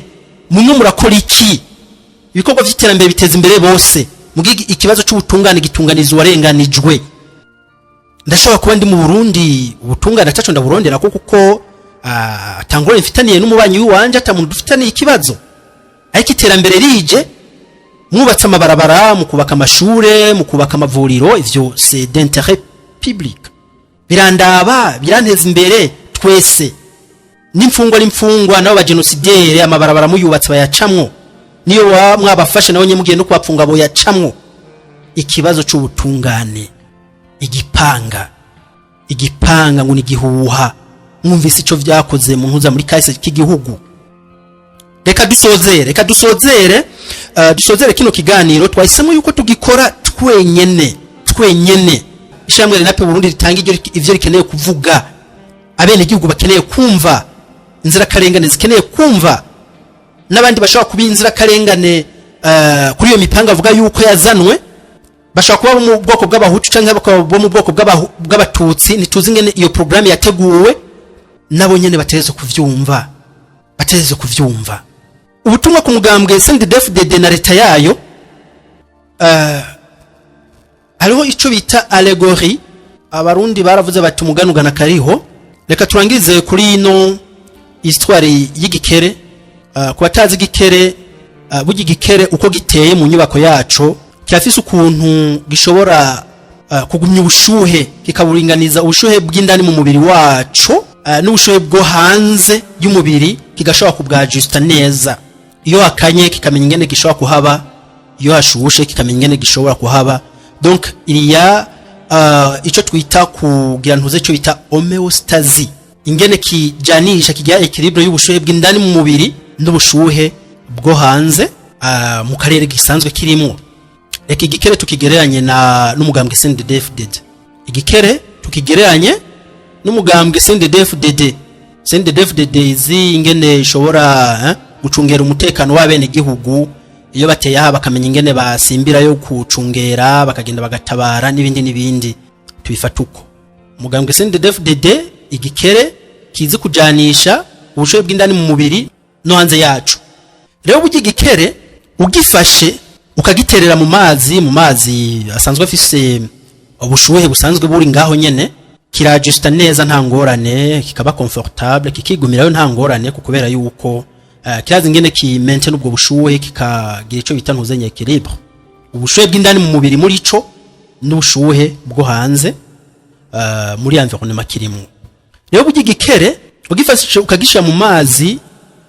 Mwe murakora iki ibikorwa vy'iterambere biteza imbere bose mugigi ikibazo c'ubutungane gitunganiza warenganijwe. Ndashaka kuba ndi mu Burundi ubutungane ataco ndaburondera kuko tangore mfitaniye n'umubanyi w'iwanje atamuntu dufitaniye ikibazo ariko iterambere rije mwubatse amabarabara mukubaka amashure mukubaka amavuriro ivyo c'est d'intérêt public birandaba biranteza imbere twese n'imfungwa nabo bagenosidere amabarabara muyubatse bayacamwo niyo mwabafasha nawe nyemugiye no kubapfunga bo yacamwo. Ikibazo c'ubutungane igipanga ngo nigihuha mwumvise ico vyakoze mu ntuza muri kahise k'igihugu. Reka dusozere kino kiganiro twahisemo yuko tugikora twenyene ishamwe Renape Burundi ritanga ivyo rikeneye kuvuga abene igihugu bakeneye kumva inzira karengane zikeneye kumva n'abandi bashaka kuba inzira karengane kuri iyo mipanga avuga yuko yazanwe bashaka kuba mu bwoko bw'abahutu canke bo mu bwoko bw'abatutsi nituzi ngene iyo programme yateguwe nabo nyene batereze kuvyumva ubutumwa ku mugambwe CNDD-FDD na leta yayo hariho ico bita allegorie abarundi baravuze bati umuganugana kariho. Reka turangirize kuri ino histoire y'igikere ku batazi igikere bugigikere uko giteye mu nyubako yaco cyafise ukuntu gishobora kugumya ubushuhe kikaburinganiza ubushuhe bw'indani mu mubiri waco n'ubushuhe bwo hanze y'umubiri kigashobora kubwajusta neza. Iyo akanye kikamenya ingene gishobora kuhaba, iyo hashushe kikamenya ingene gishobora kuhaba. Donc il y a ico twita kugira ntuze cyo bita homeostasie ingene kijanisha kigira equilibre y'ubushuhe bw'indani mu mubiri n'ubushuhe bwo hanze mu karere gisanzwe kirimo. reka igikere tukigereranye n'umugambwe CNDD-FDD. Igikere tukigereranye n'umugambwe CNDD-FDD. CNDD-FDD izi ingene ishobora gucungera umutekano w'abene gihugu, iyo bateye aha bakamenya ingene basimbira yo kucungera bakagenda bagatabara n'ibindi tubifata uko. Umugambwe CNDD-FDD igikere kizi kujanisha ubushobozi bw'indani mu mubiri no hanze yacu. Rero burya igikere ugifashe ukagiterera mu mazi asanzwe afise ubushuhe busanzwe buri ngaho nyene, kirajusta neza nta ngorane, kikaba comfortable, kikigumirayo nta ngorane kubera yuko kirazi ingene ki maintain ubwo bushuhe, kikagira ico bita ntuzenye equilibre. Ubushuhe bw'indani mu mubiri muri ico n'ubushuhe bwo hanze muri environnement kirimo. Rero burya igikere ugifashe ukagisha mu mazi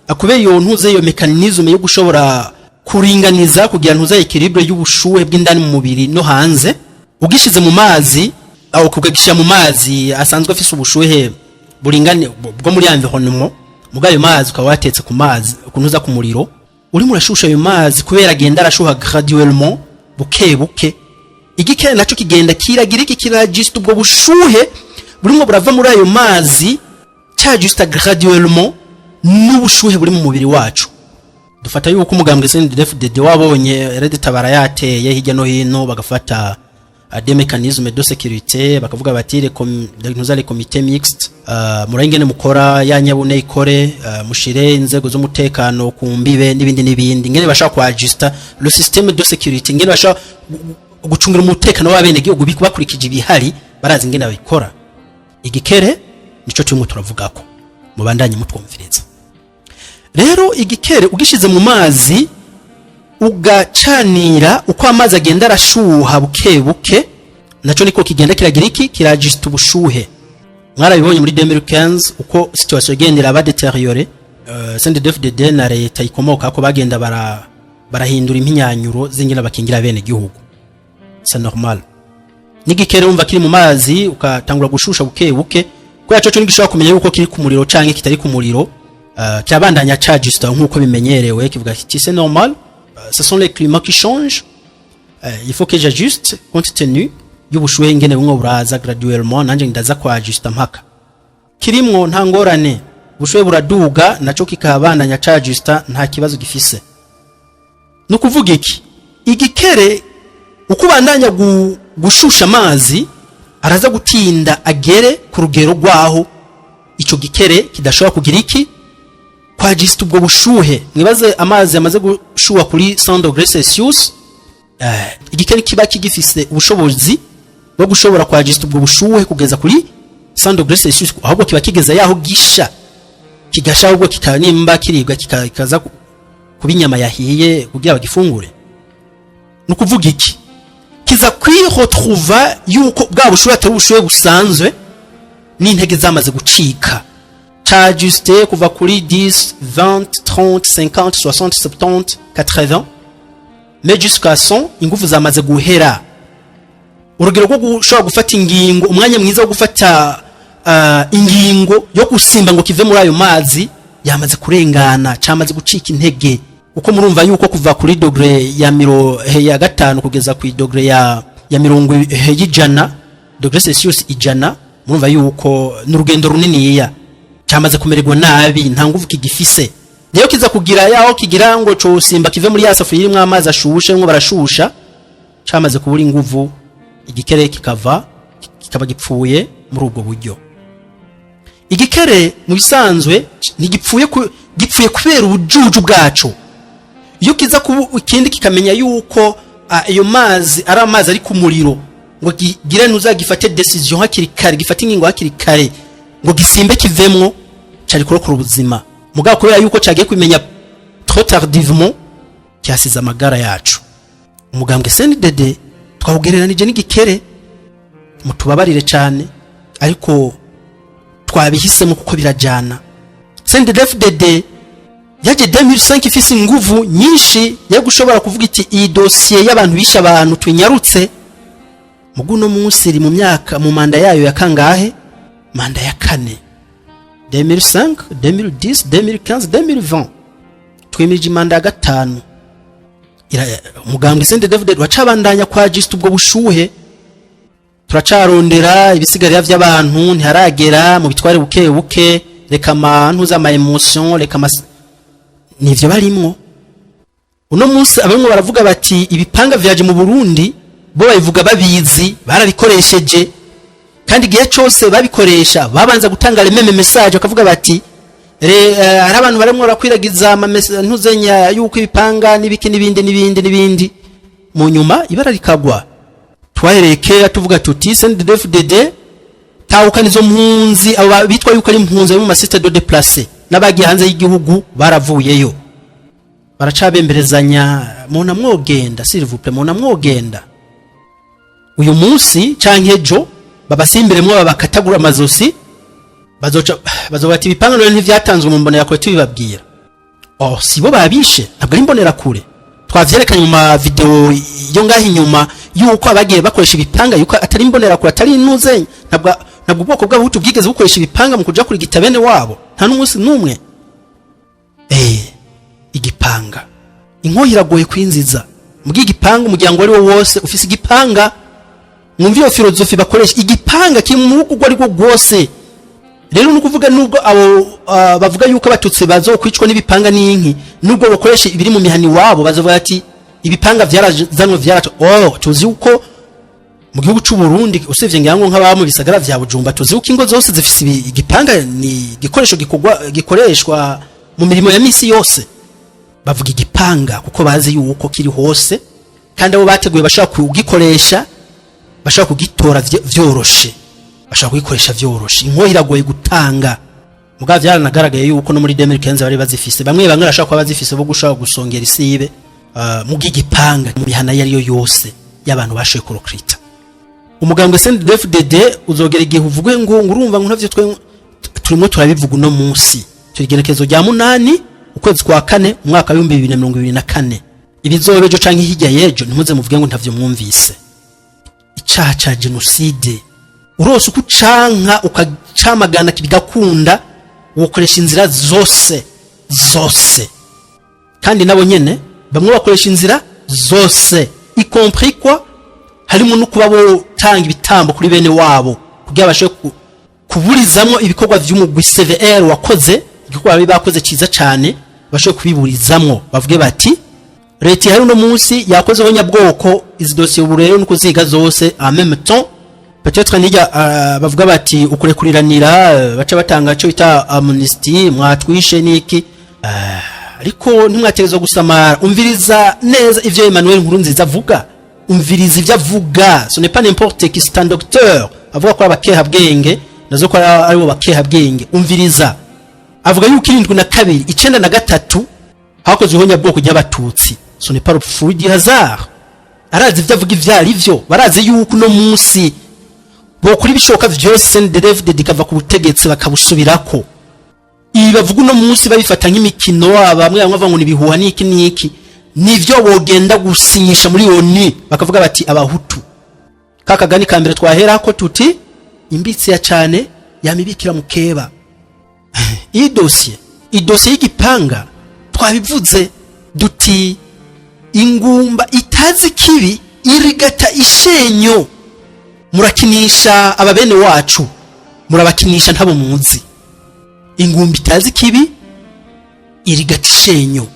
akubeye iyo ntuze iyo mechanism yo gushobora kuringaniza kugira ntuze equilibre y'ubushuhe bw'indani mu mubiri no hanze, ugishize mu mazi aho kugagisha mu mazi asanzwe afise ubushuhe buringane bwo muri environnement, mugayo mazi ukaba watetse ku mazi kunuza ku muriro, uri murashusha ayo mazi kubera agenda arashuha graduellement buke. Igikere naco kigenda kiragira iki kirajust ubwo bushuhe burimo burava muri ayo mazi cyajusta graduellement n'ubushuhe buri mu mubiri wacu. Dufata yuko umugambwe CNDD-FDD wabonye Tabara yateye hirya no hino bagafata des mécanismes de sécurité, bakavuga bati nous allons comité mixte, murangene mukora ya nyabune ikore, mushire inzego z'umutekano ku mbibe n'ibindi ngene bashaka kwa ajusta le système de sécurité, ngene bashaka gucungira umutekano w'abene gihugu bakurikije ibihari barazi ngene babikora. Igikere nico cyumwe turavugako mubandanye mutwumviriza. Rero igikere ugishize mu mazi ugacanira uko amazi agenda arashuha buke naco niko kigenda kiragira iki kirajusta ubushuhe. Mwarabibonye muri 2015 uko situation igenda iraba deteriorée, CNDD-FDD na leta ikomoka ko bagenda barahindura impinyanyuro zingina bakingira bene gihugu. C'est normal. Nigikere umva kiri mu mazi ukatangura gushusha buke kwa cyo ngishaka kumenya yuko kiri ku muriro canke kitari ku muriro, cyabandanya chargista nkuko bimenyerewe kivuga ati c'est normal, ce sont les climats qui changent, il faut que j'ajuste compte tenu y'ubushuhe ngene bumwe buraza graduellement nanje ndaza kwa ajusta mpaka kirimwo nta ngorane, ubushuhe buraduga naco kikabandanya chargista nta kibazo gifise. Nukuvuga iki igikere ukubandanya gushusha amazi araza gutinda agere ku rugero rwaho ico gikere kidashobora kugira iki kwa just ubwo bushuhe. Mwibaze amazi amaze gushuha kuri 100 degrees Celsius, igikere kiba kigifise ubushobozi bwo gushobora kwa just ubwo bushuhe kugeza kuri 100 degrees Celsius, ahubwo kiba kigeza yaho gisha kigasha, ahubwo kikanimba kiribwa kikaza kubinyama yahiye kugira bagifungure. Nukuvuga iki kiza kwiretrouva yuko bwa bushuhe atari ubushuhe busanzwe n'intege zamaze gucika, chajuste kuva kuri 10 20 30 50 60 70 80 mais jusqu'à 100 ingufu zamaze guhera. Urugero rwo gushobora gufata ingingo, umwanya mwiza wo gufata ingingo yo gusimba ngo kive muri ayo mazi yamaze kurengana, cyamaze gucika intege. Uko murumva yuko kuva kuri degré ya 5 kugeza ku degré ya 100 degrés Celsius ijana, murumva yuko n'urugendo runini cyamaze kumererwa nabi, nta nguvu kigifise. Rero kiza kugira yaho kigira ngo cyo simba kive muri yasafuri irimo amazi ashushe ngo barashusha, cyamaze kubura inguvu, igikere kikaba gipfuye muri ubwo buryo. Igikere mu bisanzwe ntigipfuye kubera ubujuju bwacu. Iyo kiza ikindi kikamenya yuko iyo mazi ari amazi ari ku muriro, ngo gire ntuzagifate decision hakiri kare, gifate ingingo hakiri kare ngo gisimbe kivemwo, cyari kurokora ubuzima. Mugabo kubera yuko cyagiye kumenya trop tardivement cyasize amagara yacu. Umugambwe CNDD twahugereranije n'igikere, mutubabarire cyane ariko twabihisemo kuko birajana. CNDD-FDD yaje 2005 ifise inguvu nyinshi yo gushobora kuvuga iti iyi dossier y'abantu bisha abantu twinyarutse. Muguno munsi iri mu manda yayo ya kangahe? Manda ya 4. 2005 2010 2015 2020 twemirije manda ya 5. umugambwe CNDD-FDD wacabandanya kwa Just ubwo bushuhe turacarondera ibisigarira by'abantu ntiharagera mu bitware buke buke reka amantu z'ama emotion reka nivyo barimwo uno munsi abamwe baravuga bati ibipanga vyaje mu Burundi bo babivuga babizi barabikoresheje kandi gihe cyose babikoresha babanza gutanga meme message bakavuga bati hari abantu baremwe rakwiragiza ntuzenya yuko ibipanga nibiki nibindi mu nyuma ibara rikagwa twaherekera tuvuga tuti CNDD-FDD tawukanizo mpunzi abo bitwa yuko ari impunzi mu masite de déplacer nabagiye hanze y'igihugu baravuyeyo baracabemberezanya muna mwogenda s'il vous plaît muna mwogenda uyu munsi canke ejo babasimbiremwe babakatagura amazosi bazobati ibipanga none ntivyatanzwe mu mbonera kure tubibabwira sibo babishe ntabwo ari mbonera kure twavyerekanye mu video yo ngaho inyuma yuko abagiye bakoresha ibipanga yuko atari mbonera kure atari inuzenya ntabwo ubwoko bw'abahutu bwigeze bukoresha ibipanga mu kuja kuri gitabene wabo nta n'umunsi n'umwe igipanga inkoyi iragoye kwinziza mugi igipanga umuryango ari wo wose ufise igipanga mwumviye iyo filozofi bakoresha igipanga kiri mu rugo ari rwo rwose rero nukuvuga nubwo abo bavuga yuko abatutsi bazokwicwa n'ibipanga n'inki nubwo bakoresha ibiri mu mihani wabo bazovuga ati ibipanga vyarazanwe tuzi uko mu gihugu cy'u Burundi usivye ngirango nk'abamu bisagara vya Bujumba tuzi uko ingo zose zifise igipanga ni gikoresho gikoreshwa mu mirimo ya misi yose bavuga igipanga kuko bazi yuko kiri hose kandi abo bateguye bashaka kugikoresha bashaka kugitora vyoroshe bashaka kuyikoresha vyoroshe inkoyi iragoye gutanga muga vyaranagaragaye yuko no muri 2015 bari bazifise bamwe barashaka kuba bazifise bo gushaka gusongera isibe mu gigipanga mu bihana yari yo yose y'abantu bashoye kurokrita umugambwe CNDD-FDD uzogera igihe uvugwe ngo urumva ngo ntavyo turimo turabivuga no munsi turigenekezo rya 8 ukwezi kwa 4 umwaka wa 2024 ibizobejo canke hirya yejo ntimuze muvuge ngo ntavyo mwumvise icaha ca genocide urose ukucanka ukacamagana kibigakunda ukoresha inzira zose kandi nabo nyene bamwe bakoresha inzira zose y compris quoi harimo no kuba bo tanga ibitambo kuri bene wabo kugira bashe kuburizamwo ibikorwa vy'umugwi CVR wakoze igikorwa bari bakoze ciza cyane bashe kubiburizamwo bavuge bati leta hari no munsi yakoze abanyabwoko izi dossier uburero nuko ziga zose en même temps peut-être nijya bavuga bati ukurekuriranira baca batanga cyo bita amnesty mwatwishe niki ariko ntimwategezo gusamara umviriza neza ivyo Emmanuel Nkurunziza avuga umviriza ivyo avuga ce n'est pas n'importe qui c'est un docteur avuga ko abakeha bwenge nazo ko ari bo bakeha bwenge umviriza avuga yuko 72 93 hakoze ihonya bwoko ry'abatutsi ce n'est pas le fruit du hasard arazi ivyo avuga ivyari vyo barazi yuko no munsi bo kuri bishoka vyose CNDD-FDD kava ku butegetsi bakabusubirako ibi bavuga no munsi babifata nk'imikino bamwe bamwe ngo nibihuha niki nivyo bogenda gusinyisha muri ONU bakavuga bati abahutu kakagani kambere twahera ko tuti imbitsi ya cyane yamibikira mukeba iyi dossier y'igipanga twabivuze duti ingumba itazi kibi irigata ishenyo murakinisha ababene wacu murabakinisha ntabo muzi ingumba itazi kibi irigata ishenyo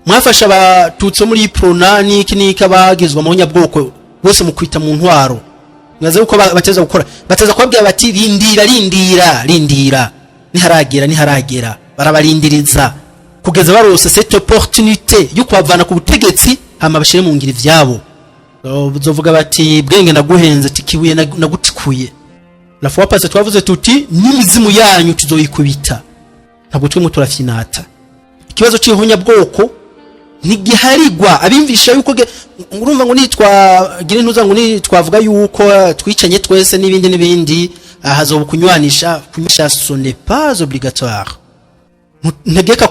mwafasha abatutsi muri pronani kinika bagezwa mu nyabwoko bose mu kwita mu ntwaro ngaze uko bateza gukora bateza kwabwira bati rindira niharagera barabarindiriza kugeza barose cette opportunité yo kwavana ku butegetsi hama bashire mu ngiri vyabo uzovuga bati bwenge naguhenze tikibuye nagutikuye la fois passée twavuze tuti n'imizimu yanyu tuzoyikubita ntabwo twemwe turafyinata ikibazo cy'ihonya bwoko ntigiharigwa abimvisha yuko urumva ngo gire ntuza ngo twavuga yuko twicanye twese n'ibindi hazobu kunywanisha ce n'est pas obligatoire ntegeka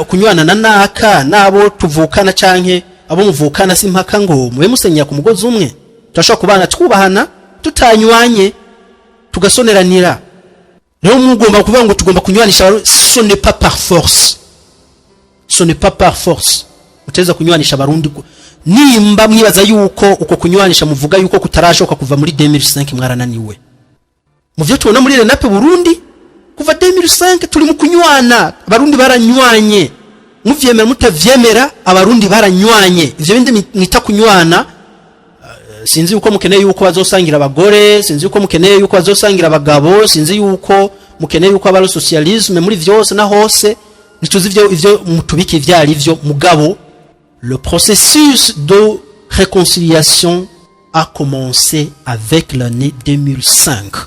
kunywana na naka nabo tuvukana canke abo muvukana simpaka ngo mube musenya ku mugozi umwe turashobora kubana twubahana tutanywanye tugasoneranira rero mugomba kuvuga ngo tugomba kunywanisha ce n'est pas par force muteza kunywanisha abarundi nimba mwibaza yuko uko kunywanisha muvuga yuko kutarashoka kuva muri 2005 mwarananiwe mu byo tubona muri Renape Burundi kuva 2005 turi mu kunywana abarundi baranywanye muvyemera mutavyemera abarundi baranywanye ivyo bindi mwita kunywana sinzi yuko mukeneye yuko bazosangira abagore sinzi yuko mukeneye yuko bazosangira abagabo sinzi yuko mukeneye yuko abaro socialisme muri vyose na hose nituzi ivyo mutubiki ivyari ivyo mugabo le processus de réconciliation a commencé avec l'année 2005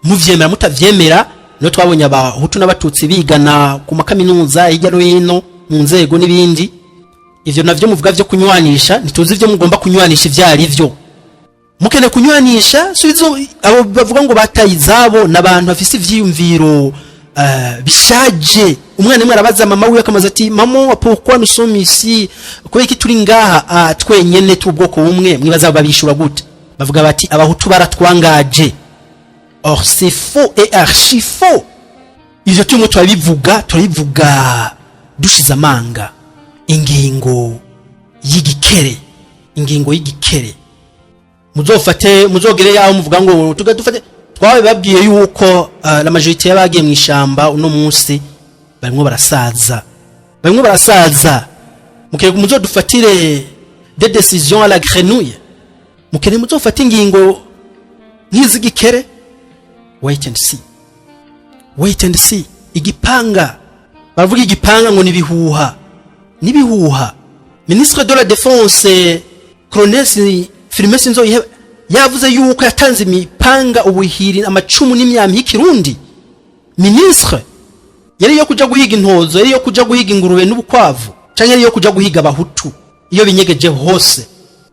muvyemera mutavyemera no twabonye abahutu n'abatutsi bigana ku makaminuza hirya no hino mu nzego n'ibindi ivyo navyo muvuga vyo kunywanisha nituzi ivyo mugomba kunywanisha ivyari ivyo mukene kunywanisha subizo abo bavuga ngo batayizabo nabantu bafise ivyiyumviro bishaje umwana mwe arabaza mama wiwe akamaza ati mama pourquoi nous sommes ici ko iki turi ngaha twenyene tubwoko bumwe mwibaza babishura gute bavuga bati abahutu baratwangaje or c'est faux et archi faux ivyo tumwe turabivuga dushiza amanga ingingo y'igikere muzogere yaho muvuga ngo tugadufate twawe babwiye yuko la majorité y'abagiye mwishamba uno munsi barimo barasaza mukere muzodufatire des décisions à la grenouille mukere muzofata ingingo nk'izigikere wait and see igipanga bavuga igipanga ngo nibihuha ministre de la défense colonel Filime sinzo yavuze yuko yatanze imipanga ubuhiri amacumu n'imyami y'ikirundi ministre yari yo kuja guhiga intozo yari yo kuja guhiga ingurube n'ubukwavu canke yari yo kuja guhiga abahutu iyo binyegeje hose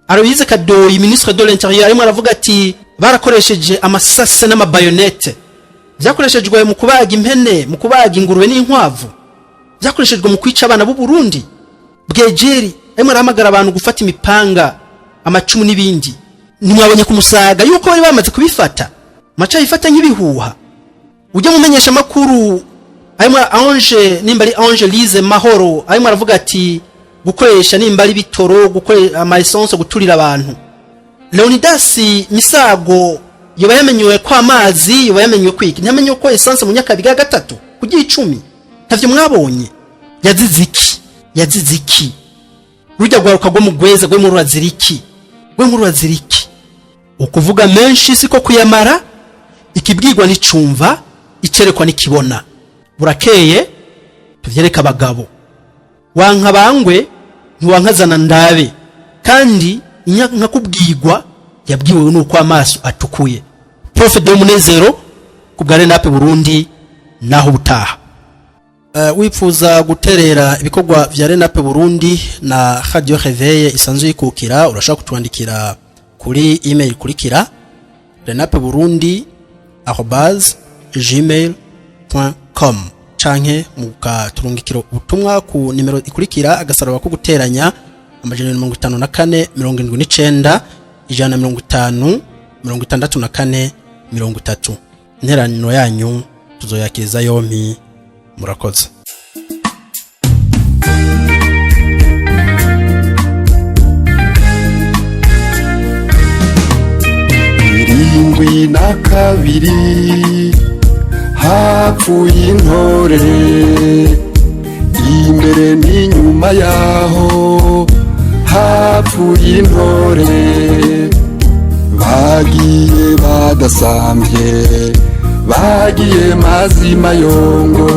Aloyize Kadoyi ministre de l'intérieur arimo aravuga ati barakoresheje amasase n'amabayonete byakoreshejwe mu kubaga impene mu kubaga ingurube n'inkwavu byakoreshejwe mu kwica abana b'u Burundi bwejeri arimo arahamagara abantu gufata imipanga amacumu n'ibindi nimwabonye kumusaga yuko bari bamaze kubifata macha ifata nk'ibihuha ujye mumenyesha makuru arimo Ange nimbari Ange Lise Mahoro arimo aravuga ati gukoresha nimbari bitoro gukoresha ama essence guturira abantu Leonidas Misago yoba yamenywe kwa amazi yoba yamenywe kwiki ntamenye ko essence mu nyakabiga gatatu kugira 10 ntavyo mwabonye yaziziki rujya gwaruka gwo mugweza gwe mu ruraziriki ukuvuga menshi siko kuyamara ikibwirwa n'icumva icerekwa n'ikibona burakeye tuvyereka abagabo wanka bangwe ntiwankazana ndabe kandi nka kubwirwa yabwiwe nuko amaso atukuye Prophet de Munezero kubwa Renape Burundi naho butaha wifuza guterera ibikorwa vya Renape Burundi na Radio Réveil isanzwe yikukira urashaka kutwandikira kuri email kurikira renapeburundi@gmail.com canke mukaturungikira ubutumwa ku nimero ikurikira agasaraba ko guteranya 54 79 150 64 30 interaniro yanyu tuzoyakiriza yompi murakoze. Irindwi na kabiri hapfuye intore imbere n'inyuma yaho hapfuye intore bagiye badasambye bagiye mazima yongo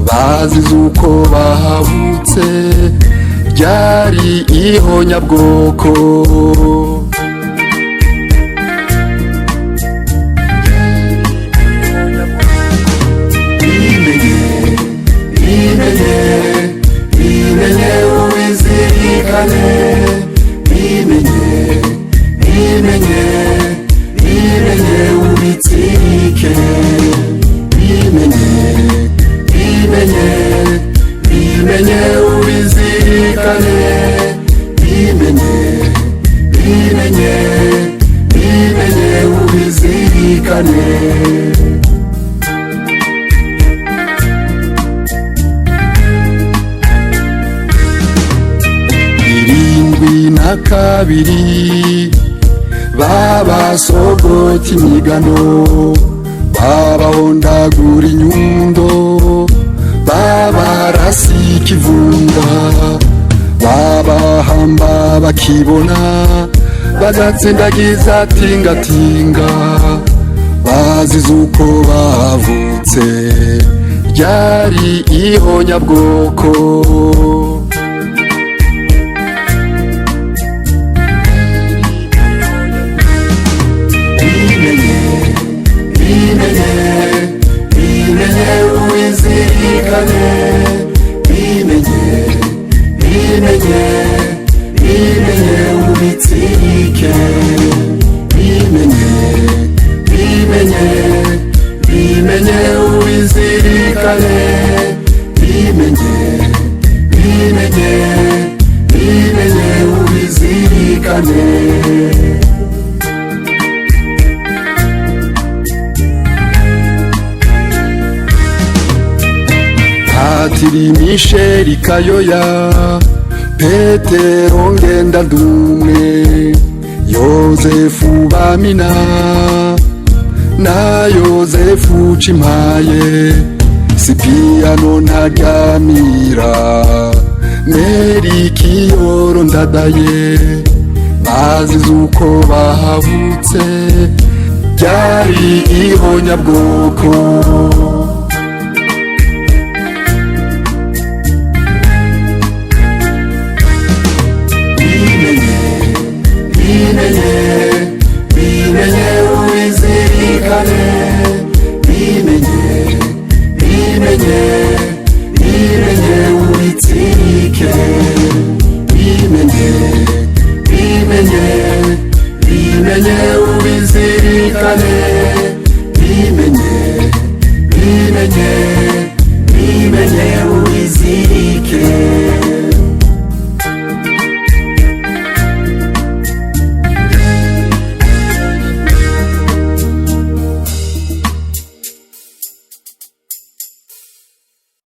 bazize uko bahabutse ryari ihonyabwoko bimenye uwizirikane bimenye ubitsike bimenye ubizirikane bimenye ubizirikane. kabiri babasogota imigano babahondagura inyundo babarasa ikivunga babahamba bakibona bagatsindagiza tingatinga bazize uko bavutse ryari ihonyabwoko bimenye uwizirikane bimenye ubitsike bimenye uwizirikane bimenye uwizirikane. Patiri Michel Kayoya, Petero Ngendandumwe, Yozefu Bamina na Yozefu Chimaye, Sipiano Ntaryamira, Meri Kiyoro Ndadaye, bazize uko bahavutse ryari ihonyabwoko.